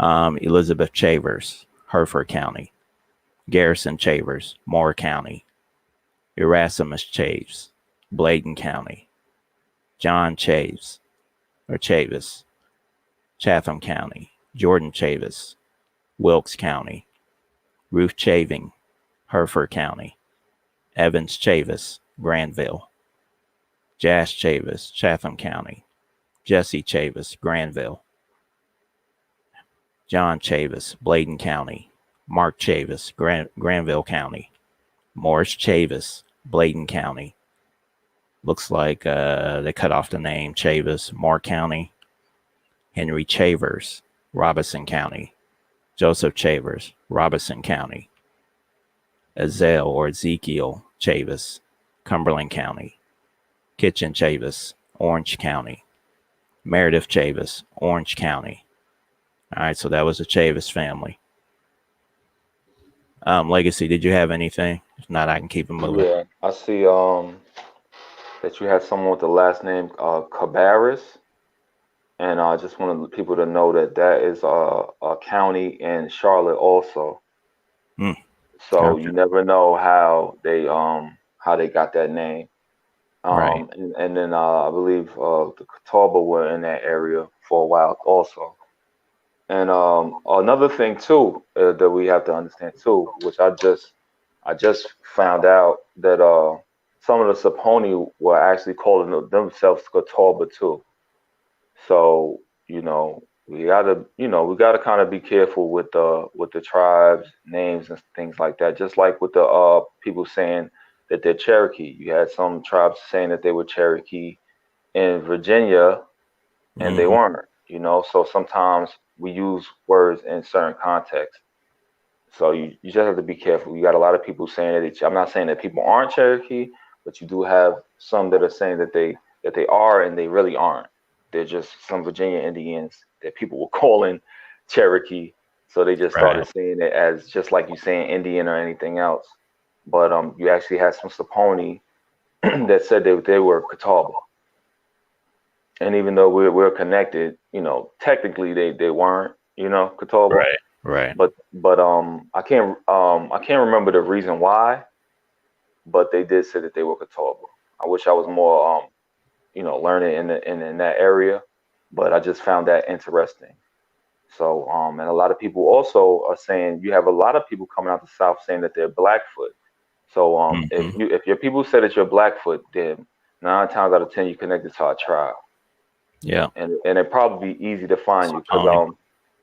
Elizabeth Chavers, Hereford County. Garrison Chavers, Moore County. Erasmus Chaves, Bladen County. John Chaves, or Chavis, Chatham County. Jordan Chavis, Wilkes County. Ruth Chaving, Hereford County. Evans Chavis, Granville. Jas Chavis, Chatham County. Jesse Chavis, Granville. John Chavis, Bladen County. Mark Chavis, Granville County. Morris Chavis, Bladen County. Looks like they cut off the name Chavis, Moore County. Henry Chavers, Robeson County. Joseph Chavers, Robeson County. Ezel or Ezekiel Chavis, Cumberland County. Kitchen Chavis, Orange County. Meredith Chavis, Orange County. All right, so that was the Chavis family. Legacy, did you have anything? If not, I can keep it moving. Yeah, I see that you had someone with the last name Cabarrus, and I just wanted people to know that that is a county in Charlotte also. Mm, So okay. you never know how they got that name. Right. And then I believe the Catawba were in that area for a while also. And another thing too that we have to understand too, which I just found out that some of the Saponi were actually calling themselves Catawba too. So, we gotta kind of be careful with the tribes names and things like that. Just like with the people saying that they're Cherokee. You had some tribes saying that they were Cherokee in Virginia and they Hmm. weren't, So sometimes we use words in certain contexts. So you just have to be careful. You got a lot of people saying that I'm not saying that people aren't Cherokee, but you do have some that are saying that they are and they really aren't. They're just some Virginia Indians that people were calling Cherokee. So they just started Right. saying it as just like you saying Indian or anything else. But you actually had some Saponi that said they were Catawba. And even though we're connected, technically they weren't, Catawba. Right. Right. But I can't remember the reason why, but they did say that they were Catawba. I wish I was more learning in that area, but I just found that interesting. So and a lot of people also are saying you have a lot of people coming out the South saying that they're Blackfoot. So Hmm. if your people say that you're Blackfoot, then 9 times out of 10 you connected to our tribe, Yeah. and it probably be easy to find you because Saponi.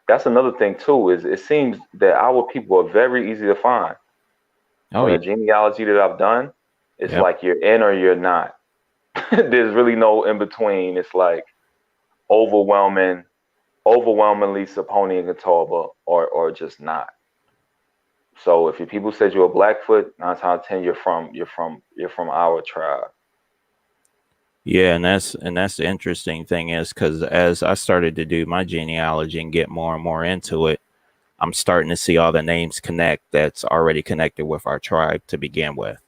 that's another thing too is it seems that our people are very easy to find. Oh From yeah. the genealogy that I've done, it's Yep. like you're in or you're not. There's really no in between. It's like overwhelming, overwhelmingly Saponi and Catawba, or just not. So if your people said you're a Blackfoot, 9 times 10 you're from our tribe. Yeah, and that's the interesting thing is because as I started to do my genealogy and get more and more into it, I'm starting to see all the names connect that's already connected with our tribe to begin with.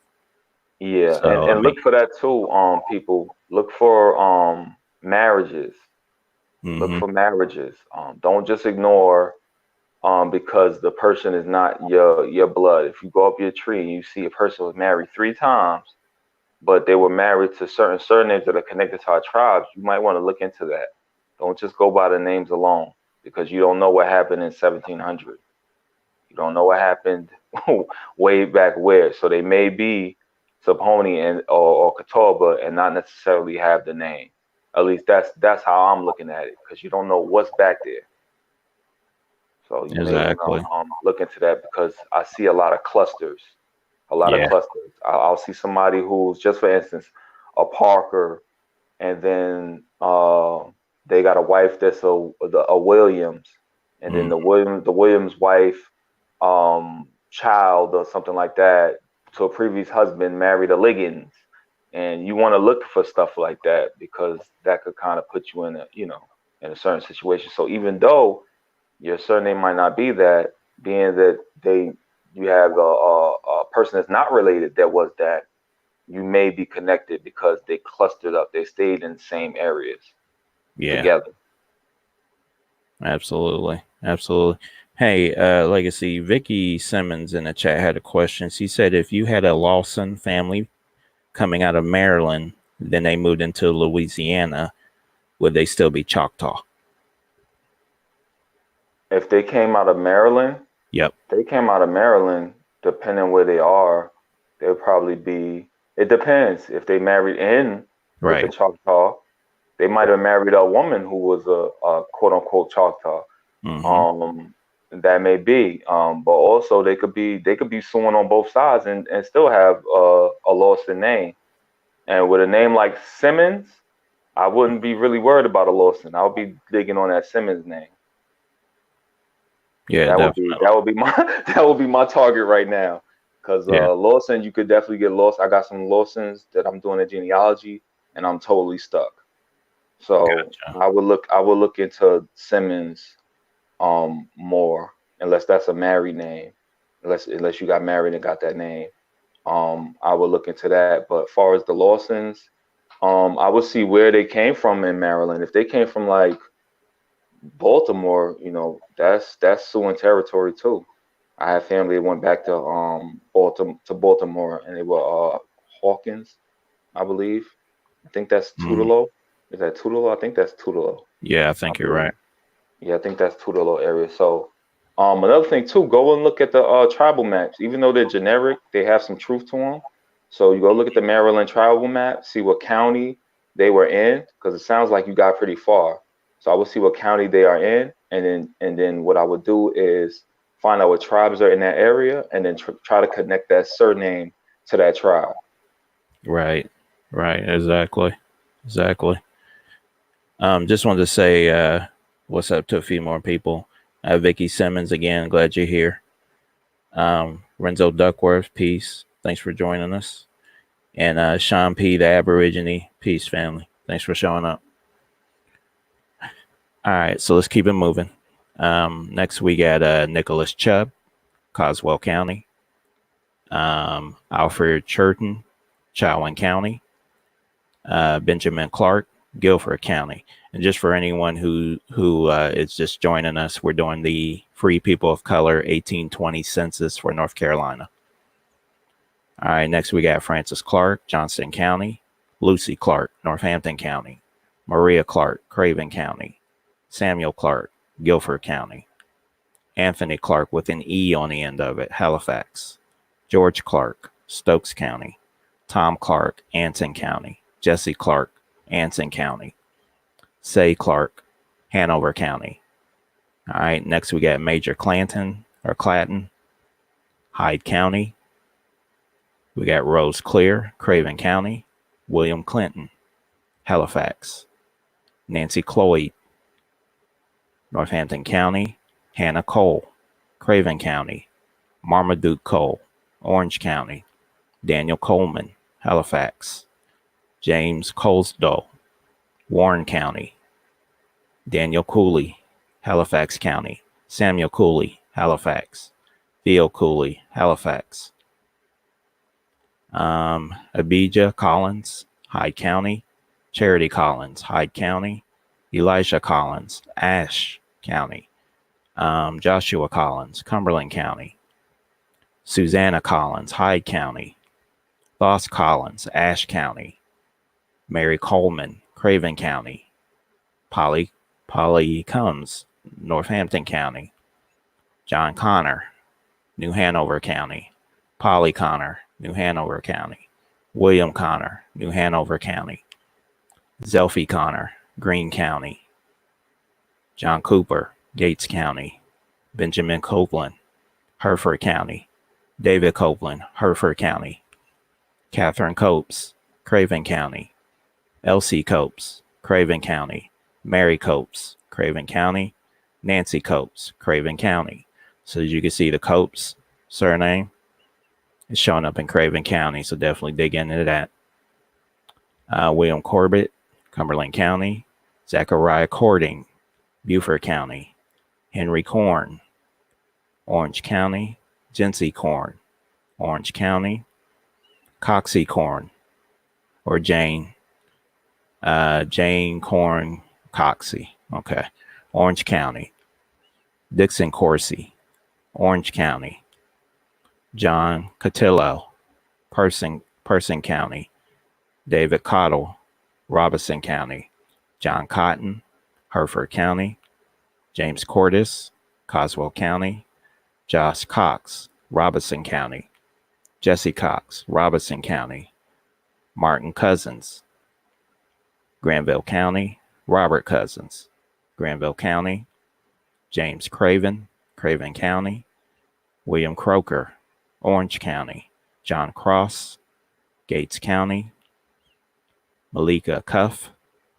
Yeah, and So I mean, look for that too. People look for marriages. Look hmm, for marriages. Don't just ignore because the person is not your blood. If you go up your tree and you see a person was married 3 times, but they were married to certain surnames that are connected to our tribes, you might want to look into that. Don't just go by the names alone because you don't know what happened in 1700. You don't know what happened way back where. So they may be Saponi and or Catawba and not necessarily have the name. At least that's how I'm looking at it because you don't know what's back there. So you may want exactly. to look into that because I see a lot of clusters, a lot of Yeah. clusters. I'll see somebody who's just, for instance, a Parker, and then they got a wife that's a Williams, and then Mm, the Williams wife, child or something like that to a previous husband married a Liggins, and you want to look for stuff like that because that could kind of put you in a certain situation. So even though your surname might not be that, being that you have a person that's not related that was that, you may be connected because they clustered up, they stayed in the same areas yeah. together. Absolutely. Absolutely. Hey, Legacy, Vicky Simmons in the chat had a question. She said if you had a Lawson family coming out of Maryland, then they moved into Louisiana, would they still be Choctaw? If they came out of Maryland, Yep. they came out of Maryland, depending where they are, they'll probably be. It depends. If they married in with the Right. Choctaw, they might have married a woman who was a quote unquote Choctaw. Mm-hmm. Um, that may be. But also they could be suing on both sides and still have a Lawson name. And with a name like Simmons, I wouldn't be really worried about a Lawson. I would be digging on that Simmons name. Yeah, That would be that definitely. would be my that would be my target right now. Cause Yeah. Lawson, you could definitely get lost. I got some Lawsons that I'm doing a genealogy, and I'm totally stuck. So Gotcha. I would look into Simmons more, unless that's a married name, unless you got married and got that name. I would look into that. But as far as the Lawsons, I would see where they came from in Maryland. If they came from like Baltimore, that's suing territory too. I have family that went back to Baltimore, and they were Hawkins, I believe. I think that's Mm. Tutelo. Is that Tutelo? I think that's Tutelo, Yeah, I I think you're right. believe. Yeah, I think that's Tutelo area. So, another thing too, go and look at the tribal maps. Even though they're generic, they have some truth to them. So you go look at the Maryland tribal map, see what county they were in, because it sounds like you got pretty far. So I would see what county they are in, and then what I would do is find out what tribes are in that area, and then try to connect that surname to that tribe. Right. Right. Exactly. Exactly. Just wanted to say what's up to a few more people. Vicky Simmons again. Glad you're here. Renzo Duckworth, peace. Thanks for joining us. And Sean P, the Aborigine, peace, family. Thanks for showing up. All right, so let's keep it moving. Next we got Nicholas Chubb, Coswell County. Alfred Churton, Chowan County. Benjamin Clark, Guilford County. And just for anyone who is just joining us, we're doing the Free People of Color 1820 census for North Carolina. All right, next we got Francis Clark, Johnston County. Lucy Clark, Northampton County. Maria Clark, Craven County. Samuel Clark, Guilford County. Anthony Clark with an E on the end of it, Halifax. George Clark, Stokes County. Tom Clark, Anson County. Jesse Clark, Anson County. Say Clark, Hanover County. All right, next we got Major Clanton, Hyde County. We got Rose Clear, Craven County. William Clinton, Halifax. Nancy Cloyd, Northampton County. Hannah Cole, Craven County. Marmaduke Cole, Orange County. Daniel Coleman, Halifax. James Colesdale, Warren County. Daniel Cooley, Halifax County. Samuel Cooley, Halifax. Theo Cooley, Halifax. Abijah Collins, Hyde County. Charity Collins, Hyde County. Elisha Collins, Ashe County. Joshua Collins, Cumberland County. Susanna Collins, Hyde County. Boss Collins, Ashe County. Mary Coleman, Craven County. Polly Combs, Northampton County. John Connor, New Hanover County. Polly Connor, New Hanover County. William Connor, New Hanover County. Zelphy Connor, Greene County. John Cooper, Gates County. Benjamin Copeland, Hereford County. David Copeland, Hereford County. Catherine Copes, Craven County. Elsie Copes, Craven County. Mary Copes, Craven County. Nancy Copes, Craven County. So as you can see, the Copes surname is showing up in Craven County, so definitely dig into that. William Corbett, Cumberland County. Zachariah Cording, Beaufort County. Henry Corn, Orange County. Jency Corn, Orange County. Coxie Corn, or Jane Corn Coxie, okay. Orange County. Dixon Coursey, Orange County. John Cotillo, Person County. David Cottle, Robeson County. John Cotton, Hereford County. James Cordis, Coswell County. Josh Cox, Robeson County. Jesse Cox, Robeson County. Martin Cousins, Granville County. Robert Cousins, Granville County. James Craven, Craven County. William Croker, Orange County. John Cross, Gates County. Malika Cuff,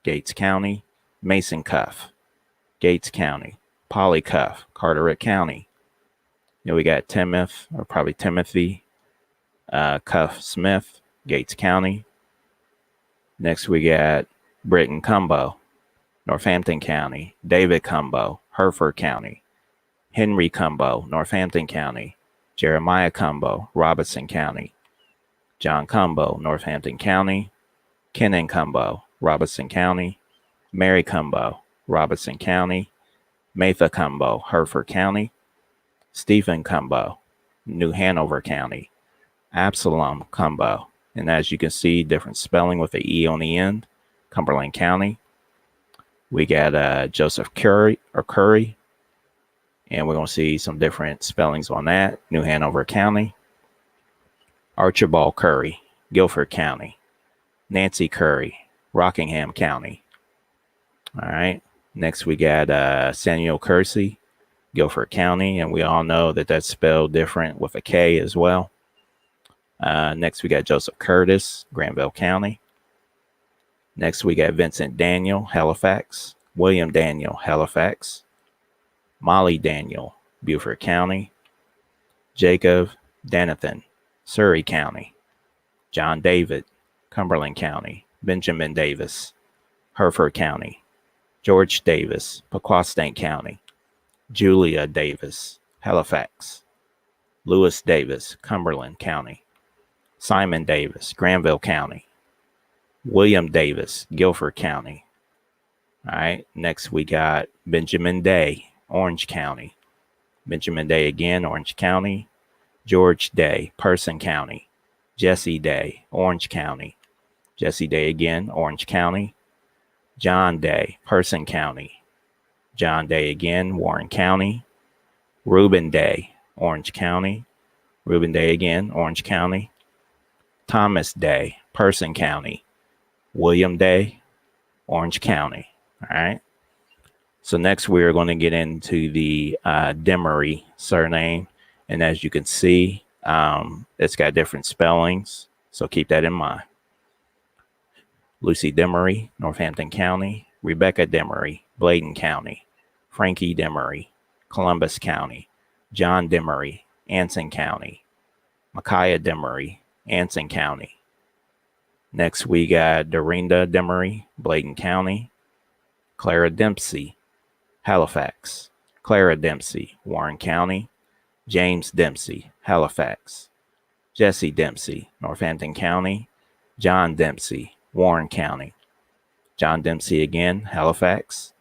Gates County. Mason Cuff, Gates County. Polly Cuff, Carteret County. Then we got Timothy Cuff Smith, Gates County. Next we got Britton Cumbo, Northampton County. David Cumbo, Hereford County. Henry Cumbo, Northampton County. Jeremiah Cumbo, Robeson County. John Cumbo, Northampton County. Kenan Cumbo, Robeson County. Mary Cumbo, Robeson County. Matha Cumbo, Hereford County. Stephen Cumbo, New Hanover County. Absalom Cumbo, and as you can see, different spelling with the E on the end, Cumberland County. We got Joseph Curry, and we're going to see some different spellings on that, New Hanover County. Archibald Curry, Guilford County. Nancy Curry, Rockingham County. All right. Next, we got Samuel Kersey, Guilford County, and we all know that that's spelled different with a K as well. Next, we got Joseph Curtis, Granville County. Next, we got Vincent Daniel, Halifax. William Daniel, Halifax. Molly Daniel, Beaufort County. Jacob Danathan, Surrey County. John David, Cumberland County. Benjamin Davis, Hereford County. George Davis, Pequastant County. Julia Davis, Halifax. Lewis Davis, Cumberland County. Simon Davis, Granville County. William Davis, Guilford County. All right, next we got Benjamin Day, Orange County. Benjamin Day again, Orange County. George Day, Person County. Jesse Day, Orange County. Jesse Day again, Orange County. John Day, Person County. John Day again, Warren County. Reuben Day, Orange County. Reuben Day again, Orange County. Thomas Day, Person County. William Day, Orange County. All right. So next we're going to get into the Demery surname. And as you can see, it's got different spellings. So keep that in mind. Lucy Demery, Northampton County. Rebecca Demery, Bladen County. Frankie Demery, Columbus County. John Demery, Anson County. Micaiah Demery, Anson County. Next we got Dorinda Demery, Bladen County. Clara Dempsey, Halifax. Clara Dempsey, Warren County. James Dempsey, Halifax. Jesse Dempsey, Northampton County. John Dempsey, Warren County. John Dempsey again, Halifax.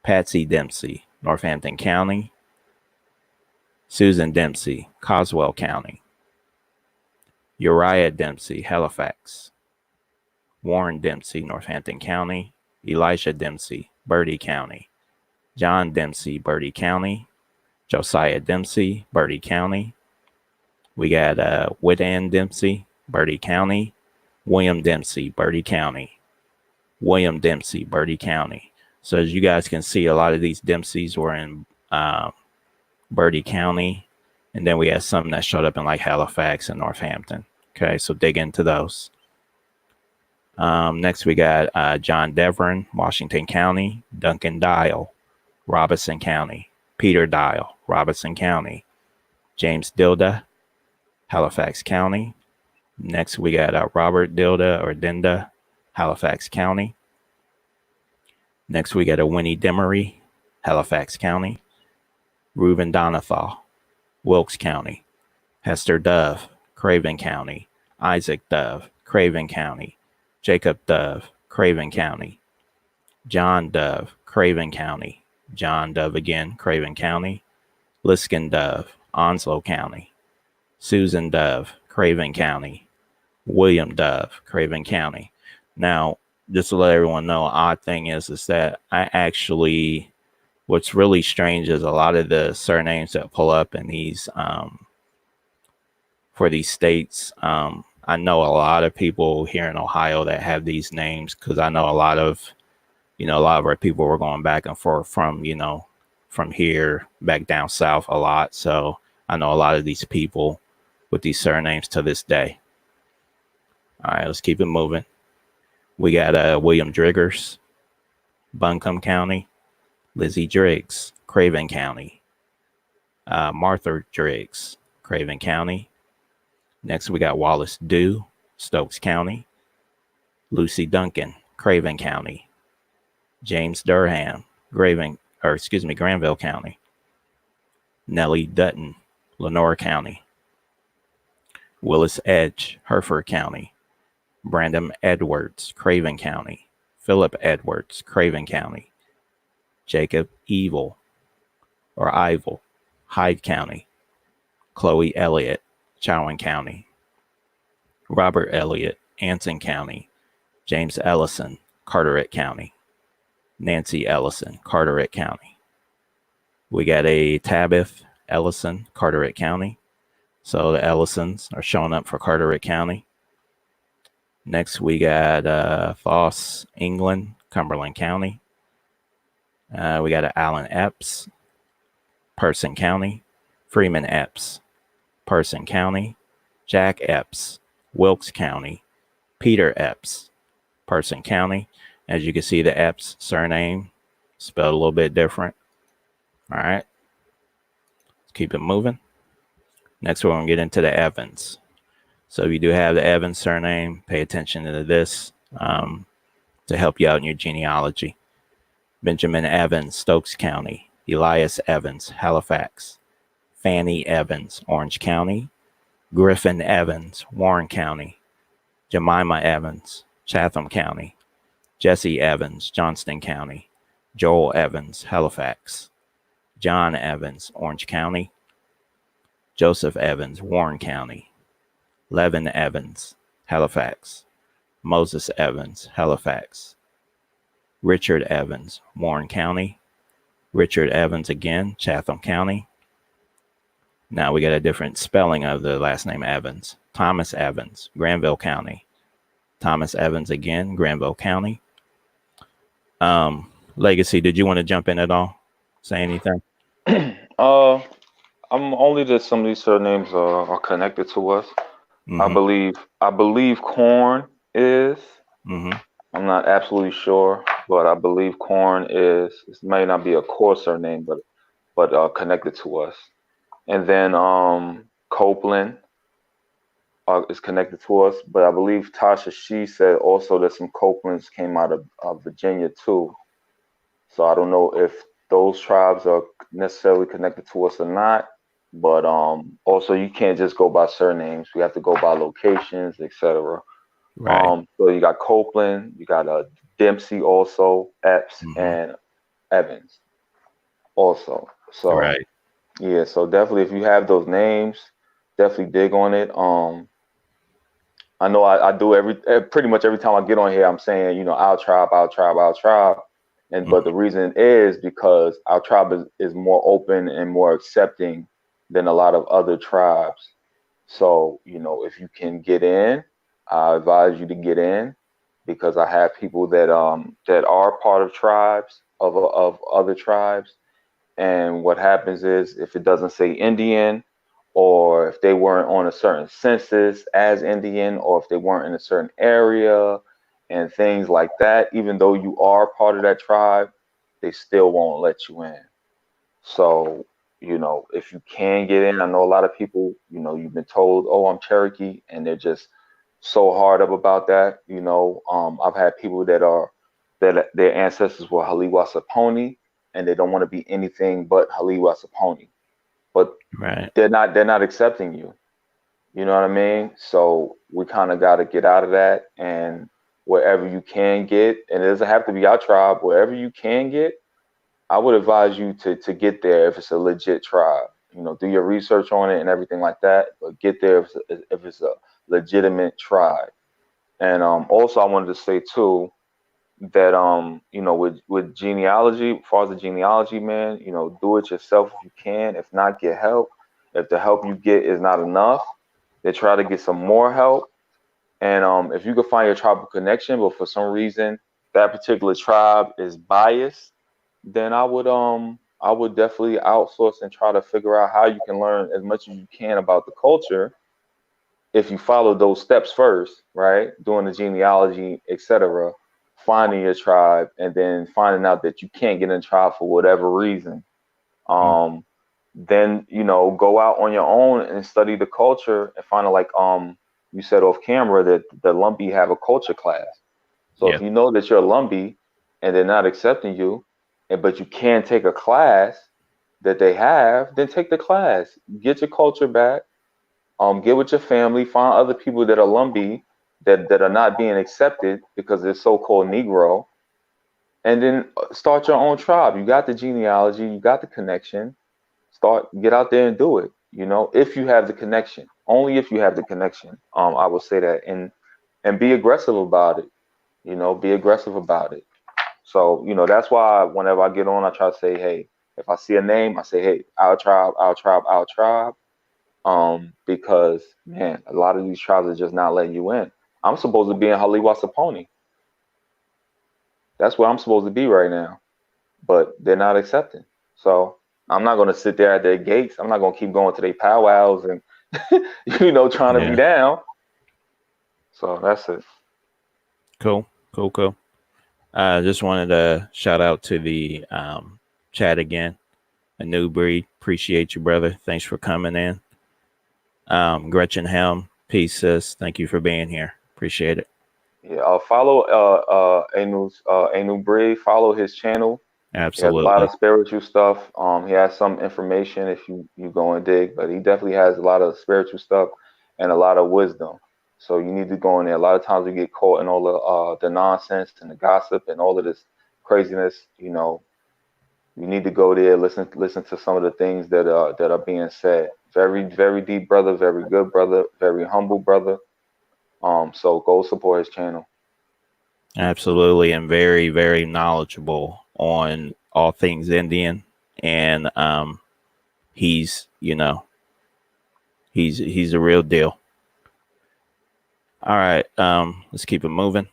Patsy Dempsey, Northampton County. Susan Dempsey, Coswell County. Uriah Dempsey, Halifax. Warren Dempsey, Northampton County. Elisha Dempsey, Bertie County. John Dempsey, Bertie County. Josiah Dempsey, Bertie County. We got Whitan Dempsey, Bertie County. William Dempsey, Bertie County. William Dempsey, Bertie County. So as you guys can see, a lot of these Dempseys were in Bertie County. And then we had some that showed up in like Halifax and Northampton. Okay, so dig into those. Next we got John Devon, Washington County. Duncan Dial, Robeson County. Peter Dial, Robeson County. James Dilda, Halifax County. Next we got Robert Dilda or Dinda, Halifax County. Next we got a Winnie Demery, Halifax County. Reuben Donathal, Wilkes County. Hester Dove, Craven County. Isaac Dove, Craven County. Jacob Dove, Craven County. John Dove, Craven County. John Dove again, Craven County. Liskin Dove, Onslow County. Susan Dove, Craven County. William Dove, Craven County. Now, just to let everyone know, odd thing is that I actually, what's really strange is a lot of the surnames that pull up in these, for these states, I know a lot of people here in Ohio that have these names because I know a lot of our people were going back and forth from here back down south a lot. So I know a lot of these people with these surnames to this day. All right, let's keep it moving. We got William Driggers, Buncombe County. Lizzie Driggs, Craven County. Martha Driggs, Craven County. Next, we got Wallace Dew, Stokes County. Lucy Duncan, Craven County. James Durham, Granville County. Nellie Dutton, Lenore County. Willis Edge, Hereford County. Brandon Edwards, Craven County. Philip Edwards, Craven County. Jacob Evil, Hyde County. Chloe Elliott, Chowan County. Robert Elliott, Anson County. James Ellison, Carteret County. Nancy Ellison, Carteret County. We got a Tabith Ellison, Carteret County. So the Ellisons are showing up for Carteret County. Next, we got Foss England, Cumberland County. We got an Allen Epps, Person County, Freeman Epps, Person County, Jack Epps, Wilkes County, Peter Epps, Person County. As you can see, the Epps surname spelled a little bit different. All right, let's keep it moving. Next, we're going to get into the Evans. So if you do have the Evans surname, pay attention to this to help you out in your genealogy. Benjamin Evans, Stokes County. Elias Evans, Halifax. Fanny Evans, Orange County. Griffin Evans, Warren County. Jemima Evans, Chatham County. Jesse Evans, Johnston County. Joel Evans, Halifax. John Evans, Orange County. Joseph Evans, Warren County. Levin Evans, Halifax. Moses Evans, Halifax. Richard Evans, Warren County. Richard Evans again, Chatham County. Now we got a different spelling of the last name Evans. Thomas Evans, Granville County. Thomas Evans again, Granville County. Legacy, did you want to jump in at all? Say anything? I'm only that some of these surnames are connected to us. Mm-hmm. I believe corn is. Mm-hmm. I'm not absolutely sure, but I believe corn is. It may not be a core surname, but connected to us. And then Copeland is connected to us, but I believe Tasha, she said also that some Copelands came out of Virginia too. So I don't know if those tribes are necessarily connected to us or not. But also you can't just go by surnames. We have to go by locations, etc. Right. So you got Copeland, you got Dempsey also, Epps, Mm-hmm. and Evans also. So Right. yeah, so definitely if you have those names, definitely dig on it. I know I do pretty much every time I get on here, I'm saying, our tribe, our tribe, our tribe. But the reason is because our tribe is more open and more accepting than a lot of other tribes. So, if you can get in, I advise you to get in because I have people that are part of tribes of other tribes. And what happens is if it doesn't say Indian, or if they weren't on a certain census as Indian, or if they weren't in a certain area and things like that, even though you are part of that tribe, they still won't let you in. So, if you can get in, I know a lot of people, you've been told, oh, I'm Cherokee, and they're just so hard up about that. I've had people that their ancestors were Haliwa Saponi, and they don't want to be anything but Haliwa Saponi. But Right. they're not accepting you. You know what I mean? So we kind of got to get out of that, and wherever you can get, and it doesn't have to be our tribe, wherever you can get, I would advise you to get there if it's a legit tribe. Do your research on it and everything like that, but get there if it's a legitimate tribe. And also, I wanted to say too that with genealogy, as far as the genealogy, man, do it yourself if you can. If not, get help. If the help you get is not enough, then try to get some more help. And if you can find your tribal connection, but for some reason that particular tribe is biased, then I would definitely outsource and try to figure out how you can learn as much as you can about the culture if you follow those steps first, right? Doing the genealogy, etc., finding your tribe, and then finding out that you can't get in a tribe for whatever reason. Um, then go out on your own and study the culture and find out, like you said off camera, that the Lumbee have a culture class. So Yeah. if you know that you're a Lumbee and they're not accepting you, but you can take a class that they have, then take the class. Get your culture back. Get with your family. Find other people that are Lumbee that are not being accepted because they're so-called Negro, and then start your own tribe. You got the genealogy. You got the connection. Get out there and do it. If you have the connection, only if you have the connection. I would say that, and be aggressive about it. Be aggressive about it. So, that's why whenever I get on, I try to say, hey, if I see a name, I say, hey, our tribe, our tribe, our tribe. Because man, a lot of these tribes are just not letting you in. I'm supposed to be in Haliwa Saponi. That's where I'm supposed to be right now. but they're not accepting. So I'm not going to sit there at their gates. I'm not going to keep going to their powwows and trying to be down. So that's it. Cool. Just wanted to shout out to the chat again. A new breed. Appreciate you, brother. Thanks for coming in. Gretchen Helm, peace, sis. Thank you for being here. Appreciate it. Yeah, follow Anu Breed. Follow his channel. Absolutely. He has a lot of spiritual stuff. He has some information if you go and dig, but he definitely has a lot of spiritual stuff and a lot of wisdom. So you need to go in there. A lot of times we get caught in all the nonsense and the gossip and all of this craziness. You need to go there, listen to some of the things that are being said. Very, very deep brother, very good brother, very humble brother. So go support his channel. Absolutely, and very, very knowledgeable on all things Indian, and he's he's a real deal. All right, let's keep it moving.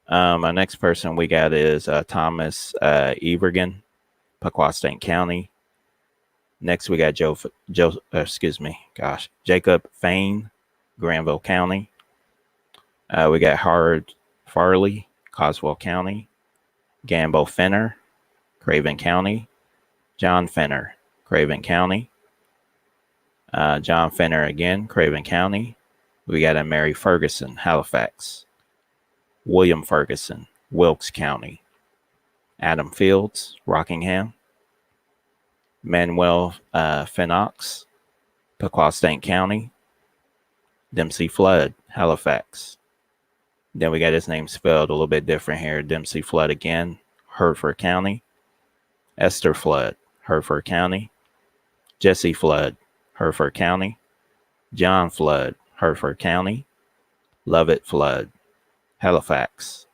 Our next person we got is Thomas Evergan, Paquostain County. Next we got Jacob Fain, Granville County. We got Howard Farley, Coswell County. Gambo Fenner, Craven County. John Fenner, Craven County. John Fenner again, Craven County. We got a Mary Ferguson, Halifax. William Ferguson, Wilkes County. Adam Fields, Rockingham. Manuel Fenox, Paquostain County. Dempsey Flood, Halifax. Then we got his name spelled a little bit different here. Dempsey Flood again, Hertford County. Esther Flood, Hertford County. Jesse Flood, Hertford County. John Flood, Hertford County. Lovett Flood, Halifax.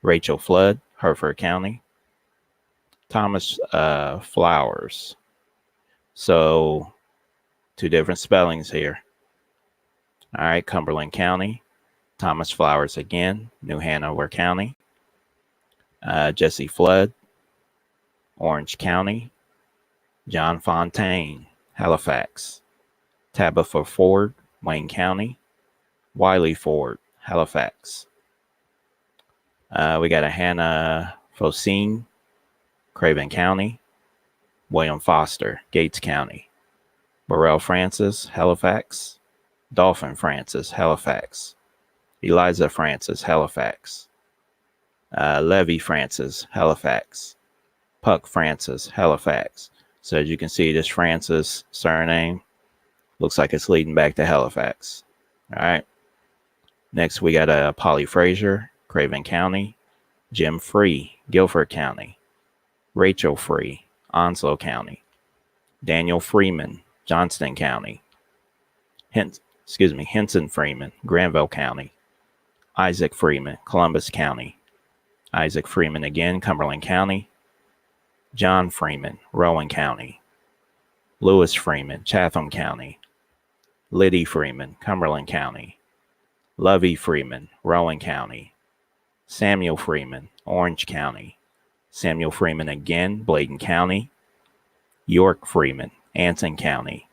Rachel Flood, Hertford County. Thomas Flowers. So 2 different spellings here. All right, Cumberland County. Thomas Flowers again, New Hanover County. Jesse Flood, Orange County. John Fontaine, Halifax. Tabitha Ford, Wayne County. Wiley Ford, Halifax. We got a Hannah Fosine, Craven County. William Foster, Gates County. Burrell Francis, Halifax. Dolphin Francis, Halifax. Eliza Francis, Halifax. Levy Francis, Halifax. Puck Francis, Halifax. So as you can see, this Francis surname looks like it's leading back to Halifax. All right. Next, we got Polly Frazier, Craven County. Jim Free, Guilford County. Rachel Free, Onslow County. Daniel Freeman, Johnston County. Henson Freeman, Granville County. Isaac Freeman, Columbus County. Isaac Freeman again, Cumberland County. John Freeman, Rowan County. Lewis Freeman, Chatham County. Liddy Freeman, Cumberland County. Lovey Freeman, Rowan County. Samuel Freeman, Orange County. Samuel Freeman again, Bladen County. York Freeman, Anson County.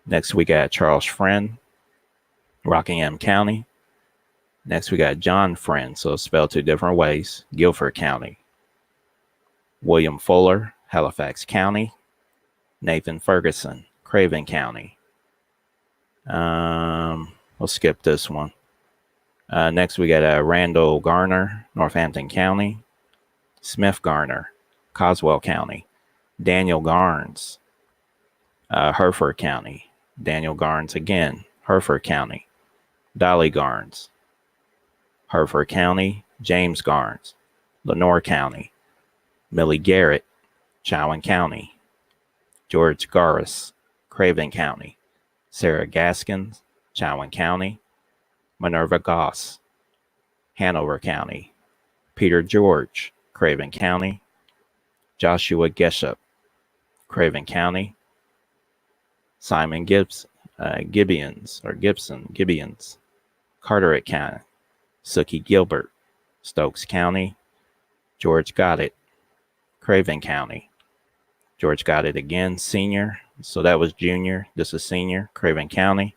Next we got Charles Friend, Rockingham County. Next we got John Friend, so spelled 2 different ways, Guilford County. William Fuller, Halifax County. Nathan Ferguson, Craven County. We'll skip this one. Next we got Randall Garner, Northampton County. Smith Garner, Coswell County. Daniel Garnes, Hereford County. Daniel Garnes again, Hereford County. Dolly Garnes, Hereford County. James Garnes, Lenore County. Millie Garrett, Chowan County. George Garris, Craven County. Sarah Gaskins, Chowan County. Minerva Goss, Hanover County. Peter George, Craven County. Joshua Geshup, Craven County. Simon Gibbons, Carteret County. Sookie Gilbert, Stokes County. George Goddard, Craven County. George Goddard again, senior. So that was junior. This is senior, Craven County.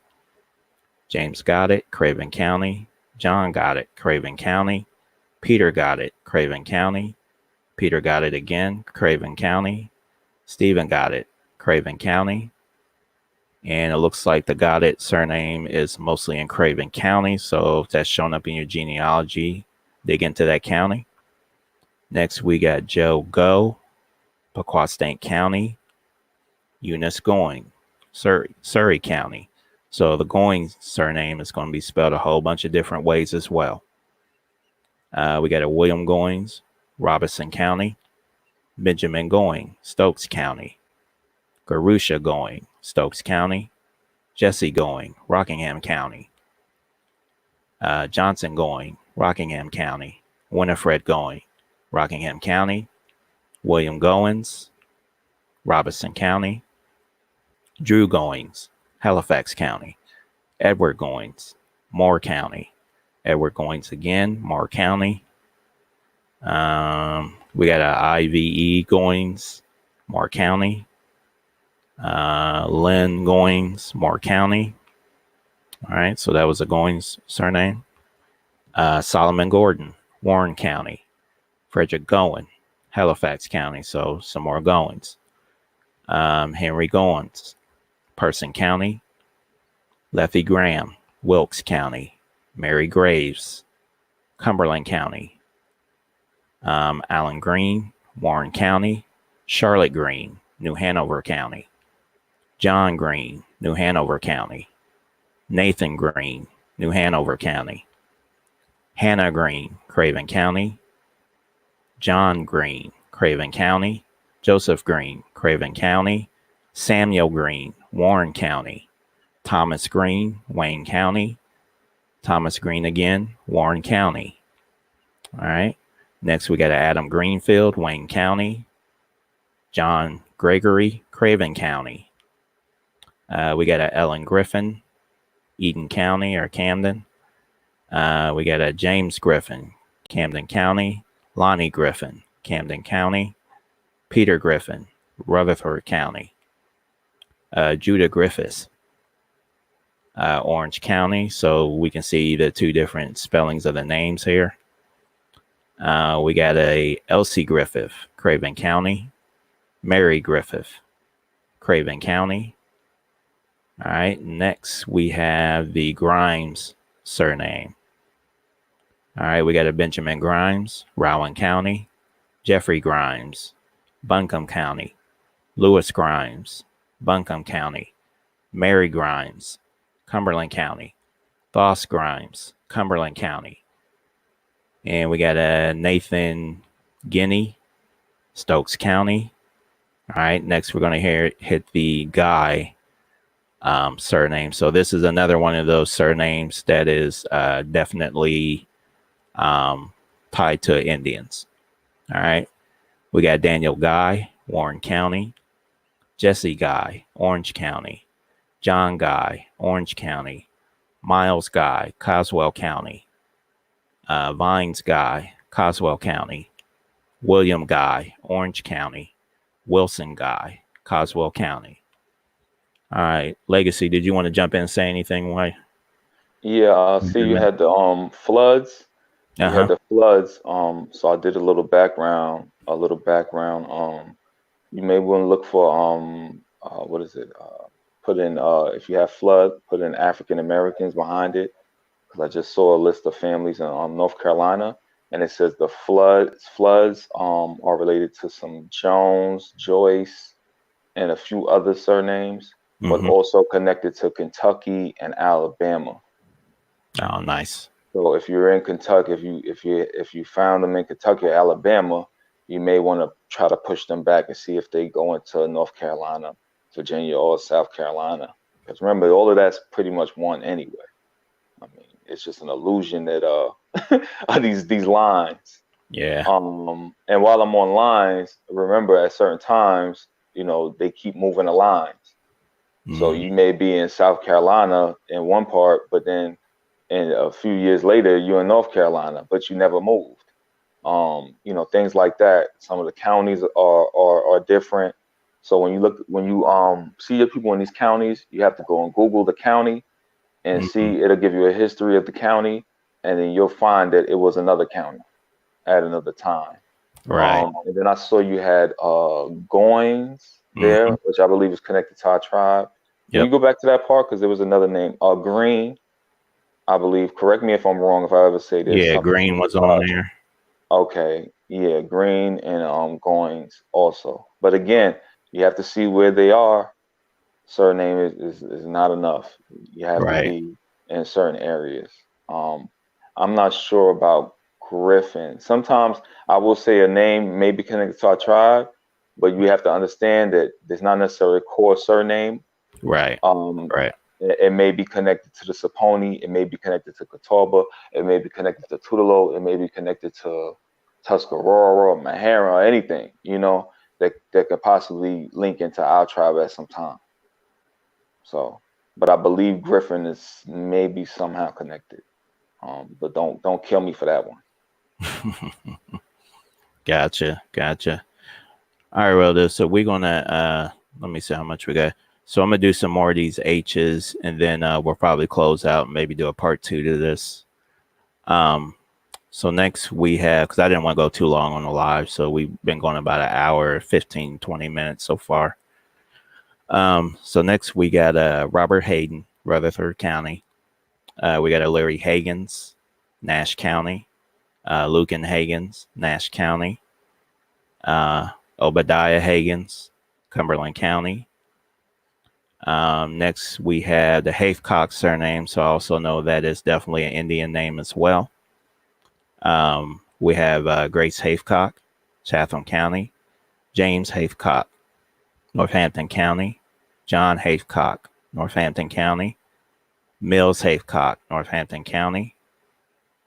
James Goddard, Craven County. John Goddard, Craven County. Peter Goddard, Craven County. Peter Goddard again, Craven County. Stephen Goddard, Craven County. And it looks like the Goddard surname is mostly in Craven County. So if that's shown up in your genealogy, dig into that county. Next, we got Joe Go, Pequotstank County. Eunice Going, Surrey County. So the Going surname is going to be spelled a whole bunch of different ways as well. We got a William Goings, Robeson County. Benjamin Going, Stokes County. Garusha Going, Stokes County. Jesse Going, Rockingham County. Johnson Going, Rockingham County. Winifred Going, Rockingham County. William Goins, Robeson County. Drew Goings, Halifax County. Edward Goings, Moore County. Edward Goings again, Moore County. We got a IVE Goings, Moore County. Lynn Goings, Moore County. All right, so that was a Goings surname. Solomon Gordon, Warren County. Frederick Goin, Halifax County, so some more Goins. Henry Goins, Person County. Leffie Graham, Wilkes County. Mary Graves, Cumberland County. Alan Green, Warren County. Charlotte Green, New Hanover County. John Green, New Hanover County. Nathan Green, New Hanover County. Hannah Green, Craven County. John Green, Craven County. Joseph Green, Craven County. Samuel Green, Warren County. Thomas Green, Wayne County. Thomas Green again, Warren County. All right. Next, we got Adam Greenfield, Wayne County. John Gregory, Craven County. We got a Ellen Griffin, Eden County or Camden. We got a James Griffin, Camden County. Lonnie Griffin, Camden County. Peter Griffin, Rutherford County. Judah Griffiths, Orange County. So we can see the two different spellings of the names here. We got a Elsie Griffith, Craven County. Mary Griffith, Craven County. All right, next we have the Grimes surname. All right, we got a Benjamin Grimes, Rowan County. Jeffrey Grimes, Buncombe County. Lewis Grimes, Buncombe County. Mary Grimes, Cumberland County. Voss Grimes, Cumberland County. And we got a Nathan Guinea, Stokes County. All right, next we're going to hit the Guy surname. So this is another one of those surnames that is definitely tied to Indians. All right, we got Daniel Guy, Warren County. Jesse Guy, Orange County. John Guy, Orange County. Miles Guy, Coswell County. Vines Guy, Coswell County. William Guy, Orange County. Wilson Guy, Coswell County. All right, Legacy, did you want to jump in and say anything? Why? Yeah, see, you had the floods. You had the floods. So I did a little background. You may want to look for what is it? Put in if you have flood, put in African Americans behind it, because I just saw a list of families in North Carolina, and it says the floods are related to some Jones, Joyce, and a few other surnames, but also connected to Kentucky and Alabama. Oh, nice. So if you're in Kentucky, if you found them in Kentucky or Alabama, you may want to try to push them back and see if they go into North Carolina, Virginia, or South Carolina. Because remember, all of that's pretty much one anyway. I mean, it's just an illusion that are these lines. Yeah. And while I'm on lines, remember at certain times, they keep moving the lines. So you may be in South Carolina in one part, but then a few years later, you're in North Carolina, but you never moved. Things like that. Some of the counties are different. So when you see the people in these counties, you have to go and Google the county and Mhm. see. It'll give you a history of the county, and then you'll find that it was another county at another time. Right. And then I saw you had Goins there, Mhm. which I believe is connected to our tribe. Can you Yep. go back to that part? Because there was another name, Green, I believe. Correct me if I'm wrong if I ever say there's Yeah, something Green with the was on tribe. there. Okay, yeah, Green and Goins also. But again, you have to see where they are. Surname is not enough. You have to Right. be in certain areas. Um, I'm not sure about Griffin. Sometimes I will say a name may be connected to our tribe, but you have to understand that there's not necessarily a core surname. Right. Um, Right. it may be connected to the Saponi, it may be connected to Catawba, it may be connected to Tutelo, it may be connected to Tuscarora or Mahara or anything, that could possibly link into our tribe at some time. So, but I believe Griffin is maybe somehow connected. But don't kill me for that one. Gotcha. Gotcha. All right, well, so we're gonna let me see how much we got. So I'm gonna do some more of these H's, and then we'll probably close out and maybe do a part 2 to this. Um, so next we have, because I didn't want to go too long on the live, so we've been going about an hour, 15, 20 minutes so far. So next we got Robert Hayden, Rutherford County. We got a Larry Hagens, Nash County. Lucan Hagens, Nash County. Uh, Obadiah Hagens, Cumberland County. Next, we have the Haithcock surname, so I also know that is definitely an Indian name as well. We have Grace Haithcock, Chatham County. James Haithcock, Northampton County. John Haithcock, Northampton County. Mills Haithcock, Northampton County.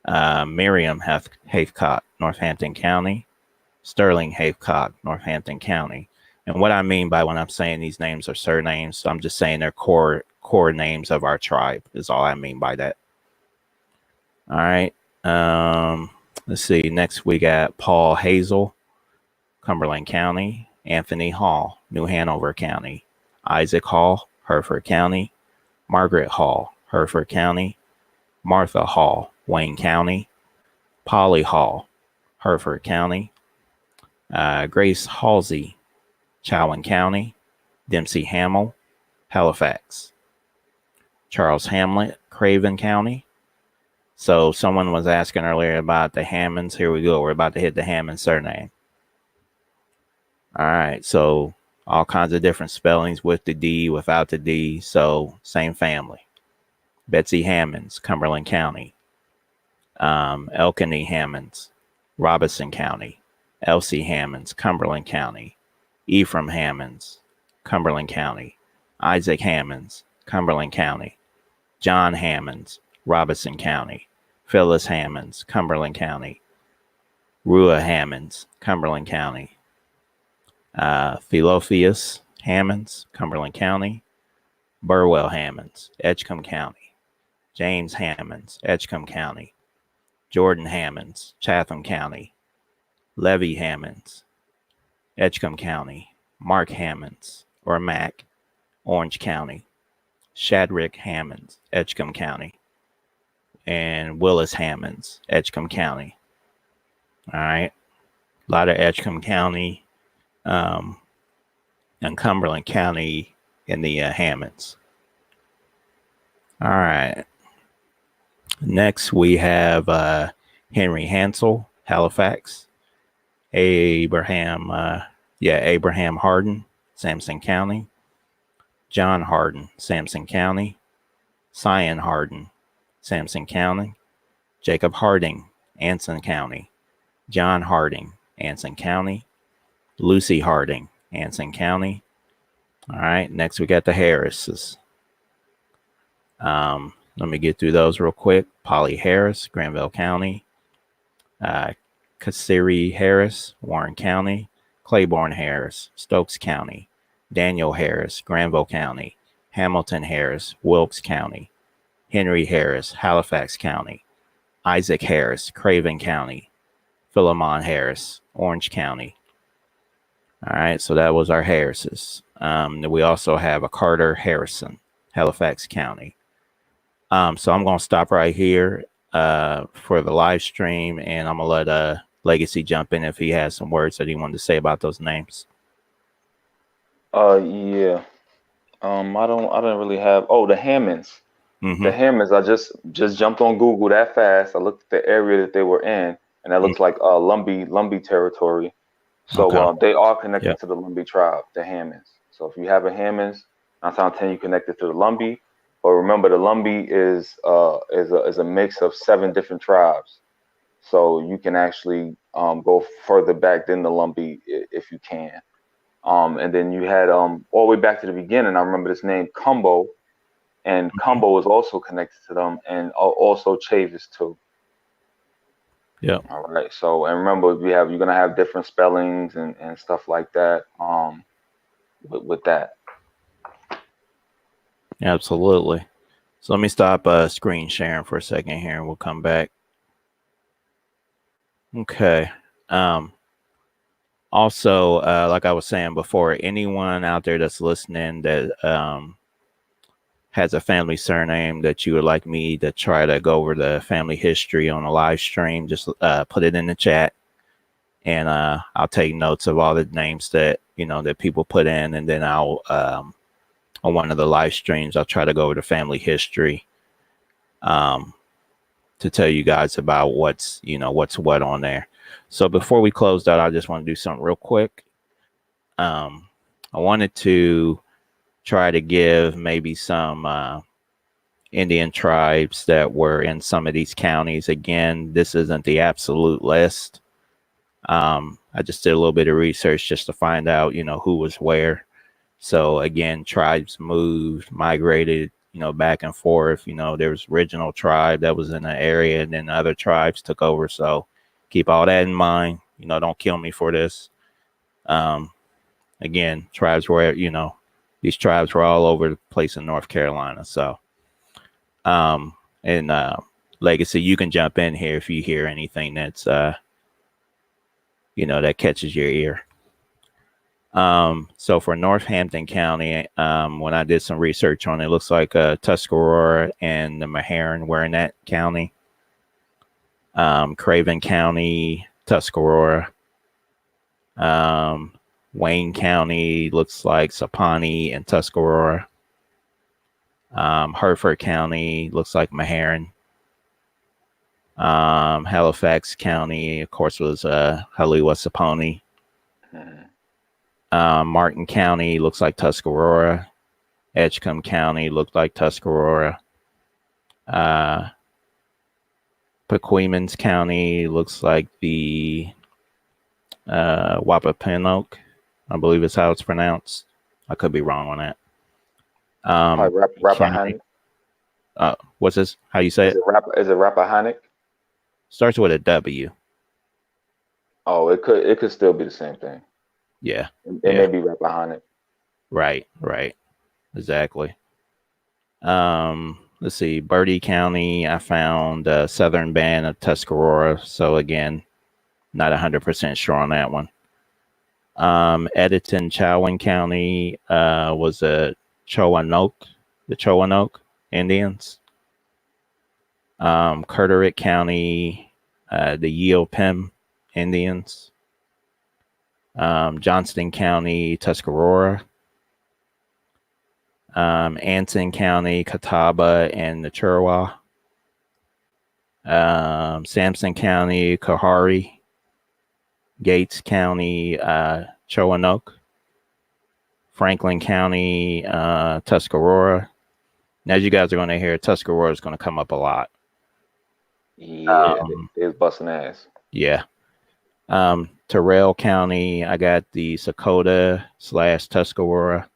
Miriam Haithcock, Northampton County. Sterling Haithcock, Northampton County. And what I mean by when I'm saying these names are surnames, I'm just saying they're core names of our tribe is all I mean by that. All right. Let's see. Next we got Paul Hazel, Cumberland County. Anthony Hall, New Hanover County. Isaac Hall, Hereford County. Margaret Hall, Hereford County. Martha Hall, Wayne County. Polly Hall, Hereford County. Grace Halsey, Chowan County. Dempsey Hamill, Halifax. Charles Hamlet, Craven County. So someone was asking earlier about the Hammonds. Here we go. We're about to hit the Hammond surname. All right. So all kinds of different spellings with the D, without the D. So same family. Betsy Hammonds, Cumberland County. Elkenny Hammonds, Robeson County. Elsie Hammonds, Cumberland County. Ephraim Hammonds, Cumberland County. Isaac Hammonds, Cumberland County. John Hammonds, Robeson County. Phyllis Hammonds, Cumberland County. Rua Hammonds, Cumberland County. Philotheus Hammonds, Cumberland County. Burwell Hammonds, Edgecombe County. James Hammonds, Edgecombe County. Jordan Hammonds, Chatham County. Levy Hammonds, Edgecombe County. Mark Hammonds, or Mac, Orange County. Shadrick Hammonds, Edgecombe County. And Willis Hammonds, Edgecombe County. All right. A lot of Edgecombe County and Cumberland County in the Hammonds. All right. Next, we have Henry Hansel, Halifax. Abraham Harden, Sampson County. John Harden, Sampson County. Sion Harden, Sampson County. Jacob Harding, Anson County. John Harding, Anson County. Lucy Harding, Anson County. All right, next we got the Harrises. Let me get through those real quick. Polly Harris, Granville County. Kasiri Harris, Warren County. Claiborne Harris, Stokes County. Daniel Harris, Granville County. Hamilton Harris, Wilkes County. Henry Harris, Halifax County. Isaac Harris, Craven County. Philemon Harris, Orange County. All right, so that was our Harrises. We also have a Carter Harrison, Halifax County. So I'm going to stop right here for the live stream, and I'm going to let Legacy jump in if he has some words that he wanted to say about those names. Yeah. I don't really have. Oh, the Hammonds. Mm-hmm. The Hammonds. I just jumped on Google that fast. I looked at the area that they were in, and that looks like Lumbee territory. So Okay. they are connected Yep. to the Lumbee tribe, the Hammonds. So if you have a Hammonds, 9 times out of 10 you connected to the Lumbee. But remember, the Lumbee is a mix of 7 different tribes. So you can actually go further back than the Lumbee if you can. And then you had all the way back to the beginning. I remember this name Cumbo, and Cumbo is also connected to them, and also Chavis too. Yeah. All right. So, and remember, you're gonna have different spellings and stuff like that. With that. Absolutely. So let me stop screen sharing for a second here, and we'll come back. Okay. Also, like I was saying before, anyone out there that's listening that has a family surname that you would like me to try to go over the family history on a live stream, just put it in the chat, and I'll take notes of all the names that that people put in, and then I'll on one of the live streams I'll try to go over the family history to tell you guys about what's what on there. So before we close that, I just want to do something real quick. I wanted to try to give maybe some Indian tribes that were in some of these counties. Again, this isn't the absolute list. I just did a little bit of research just to find out, who was where. So again, tribes moved, migrated, back and forth. There was original tribe that was in the area, and then other tribes took over. So keep all that in mind. Don't kill me for this. Again, tribes were, these tribes were all over the place in North Carolina. So, and Legacy, you can jump in here if you hear anything that's, that catches your ear. So for Northampton County, when I did some research on it, looks like Tuscarora and the Meherrin were in that county. Craven County, Tuscarora. Wayne County looks like Saponi and Tuscarora. Hertford County looks like Meherrin. Halifax County, of course, was Haliwa Saponi. Martin County looks like Tuscarora. Edgecombe County looked like Tuscarora. Paquemines County looks like the Wappapanoke, I believe is how it's pronounced. I could be wrong on that. Rappahannock. What's this? How you say it? Is it Rappahannock? Starts with a W. Oh, it could still be the same thing. Yeah. It may be Rappahannock. Right. Exactly. Let's see. Bertie County, I found southern band of Tuscarora. So again, not 100% sure on that one. Editon, Chowan County was the Chowanoke Indians. Carteret County, the Yeopim Indians. Johnston County, Tuscarora. Anson County, Catawba and the Chirwa. Sampson County, Kahari. Gates County, Chowanoke. Franklin County, Tuscarora. Now, as you guys are going to hear, Tuscarora is going to come up a lot. Yeah, it's busting ass. Yeah. Terrell County, I got the Sakota/Tuscarora.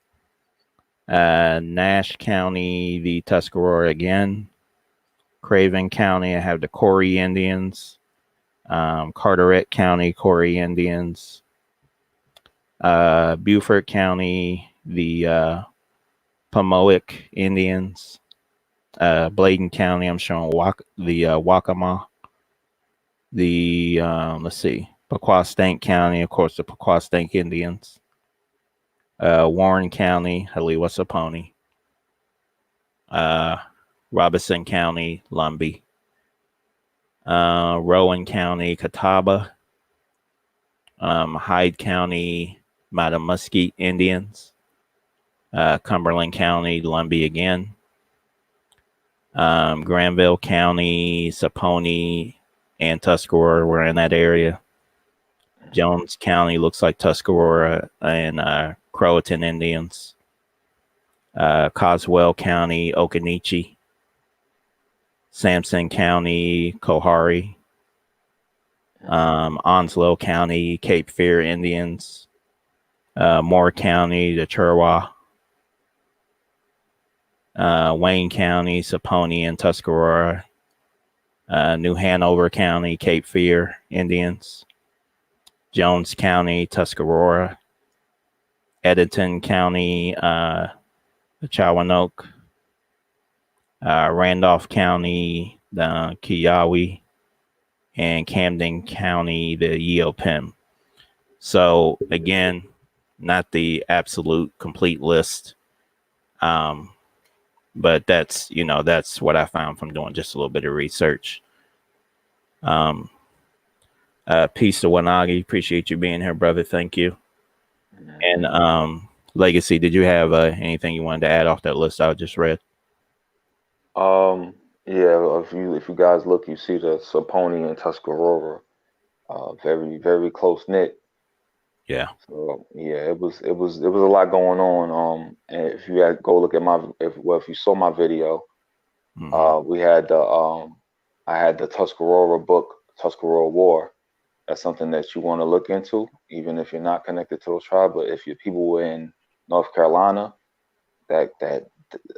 Nash County, the Tuscarora again. Craven County, I have the Corey Indians. Carteret County, Corey Indians. Beaufort County, the Pomoic Indians. Bladen County, I'm showing the Waccamaw. the let's see, Pequastank County, of course, the Pequastank Indians. Warren County, Haliwa Saponi. Robeson County, Lumbee. Rowan County, Catawba. Hyde County, Matamuskie Indians. Cumberland County, Lumbee again. Granville County, Saponi, and Tuscarora were in that area. Jones County looks like Tuscarora and Croatan Indians. Coswell County, Occaneechi. Sampson County, Kohari. Onslow County, Cape Fear Indians. Moore County, the Chirwa. Wayne County, Saponi and Tuscarora. New Hanover County, Cape Fear Indians. Jones County, Tuscarora. Edenton County, the Chawanoke. Randolph County, the Kiawe. And Camden County, the Yeopim. So again, not the absolute complete list. But that's what I found from doing just a little bit of research. Peace to Wanagi. Appreciate you being here, brother. Thank you. And Legacy, did you have anything you wanted to add off that list I just read? Yeah, if you guys look, you see the Saponi and Tuscarora, very very close knit. Yeah. So yeah, it was a lot going on. And if you go look at if you saw my video, we had I had the Tuscarora book, Tuscarora War. That's something that you want to look into, even if you're not connected to those tribes. But if your people were in North Carolina, that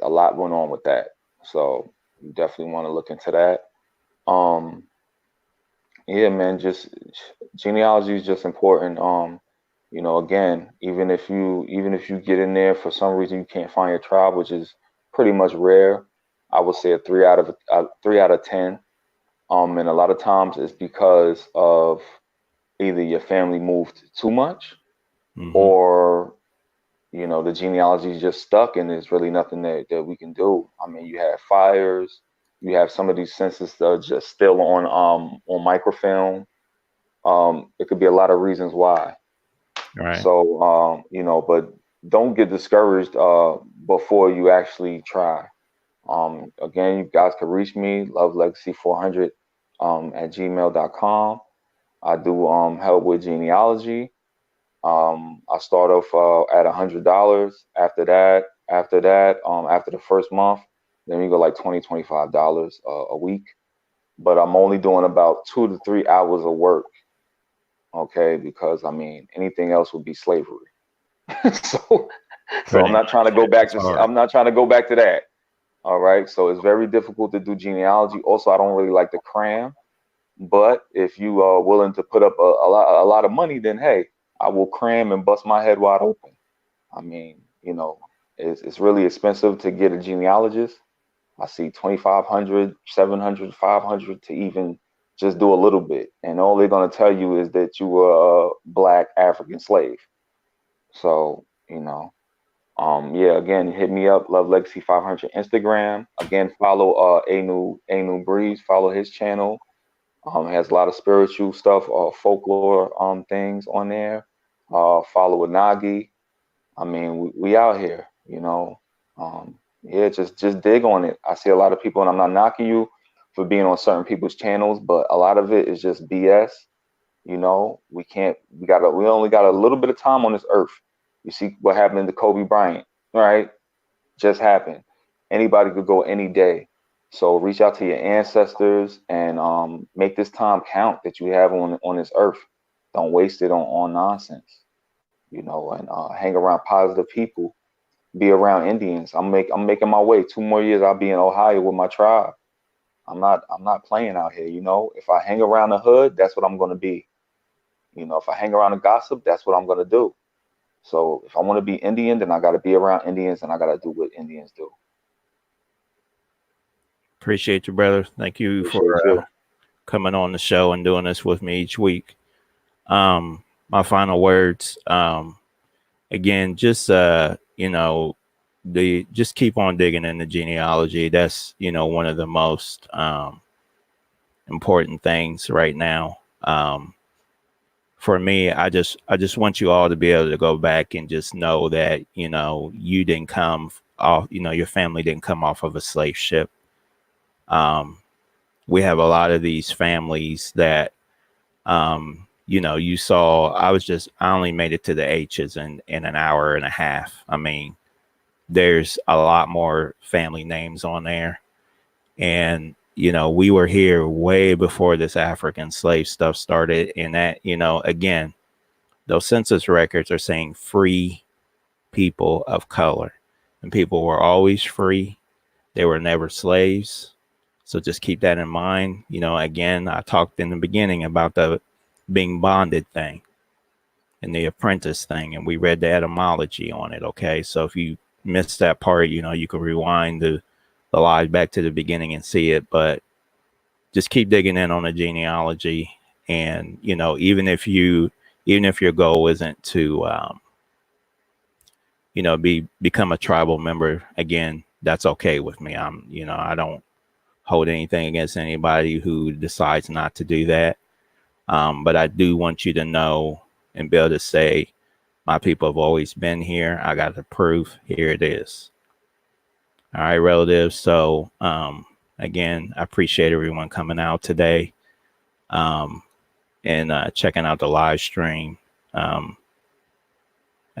a lot went on with that. So you definitely want to look into that. Yeah, man, just genealogy is just important. Again, even if you get in there for some reason you can't find your tribe, which is pretty much rare, I would say a 3 out of 10. And a lot of times it's because of either your family moved too much, or the genealogy is just stuck and there's really nothing that we can do. I mean, you have fires, you have some of these census that are just still on microfilm. It could be a lot of reasons why. Right. So but don't get discouraged before you actually try. Again, you guys can reach me, lovelegacy400 at gmail.com. I do help with genealogy. I start off at $100. After the first month, then you go like $25 a week. But I'm only doing about 2 to 3 hours of work. Okay, because I mean anything else would be slavery. so I'm not trying to go back to that. All right. So it's very difficult to do genealogy. Also, I don't really like to cram. But if you are willing to put up a lot of money, then hey, I will cram and bust my head wide open. I mean, it's really expensive to get a genealogist. I see 2,500, 700, 500 to even just do a little bit. And all they're going to tell you is that you were a Black African slave. So, yeah, again, hit me up, Love Legacy 500 Instagram. Again, follow Anu Breeze, follow his channel. Has a lot of spiritual stuff, folklore things on there. Follow Nagi. I mean, we out here, yeah, just dig on it. I see a lot of people, and I'm not knocking you for being on certain people's channels, but a lot of it is just BS. We only got a little bit of time on this earth. You see what happened to Kobe Bryant, right? Just happened. Anybody could go any day. So reach out to your ancestors and make this time count that you have on this earth. Don't waste it on nonsense, and hang around positive people. Be around Indians. I'm making my way. 2 more years, I'll be in Ohio with my tribe. I'm not playing out here. If I hang around the hood, that's what I'm gonna be. If I hang around the gossip, that's what I'm gonna do. So if I want to be Indian, then I got to be around Indians and I got to do what Indians do. Appreciate you, brother. Thank you for coming on the show and doing this with me each week. My final words, again, just just keep on digging into genealogy. That's one of the most important things right now. For me, I just want you all to be able to go back and just know that you didn't come off, your family didn't come off of a slave ship. We have a lot of these families that you saw. I only made it to the H's in an hour and a half. I mean, there's a lot more family names on there. And, we were here way before this African slave stuff started. And that, again, those census records are saying free people of color. And people were always free. They were never slaves. So just keep that in mind. Again, I talked in the beginning about the being bonded thing and the apprentice thing. And we read the etymology on it. Okay. So if you missed that part, you can rewind the live back to the beginning and see it, but just keep digging in on the genealogy. And, even if your goal isn't to, become a tribal member, again, that's okay with me. I don't hold anything against anybody who decides not to do that. But I do want you to know and be able to say, my people have always been here. I got the proof. Here it is. All right, relatives. So, again, I appreciate everyone coming out today and checking out the live stream. I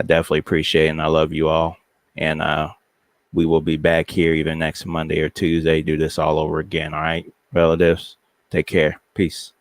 definitely appreciate it, and I love you all. And we will be back here either next Monday or Tuesday, do this all over again. All right, relatives, take care. Peace.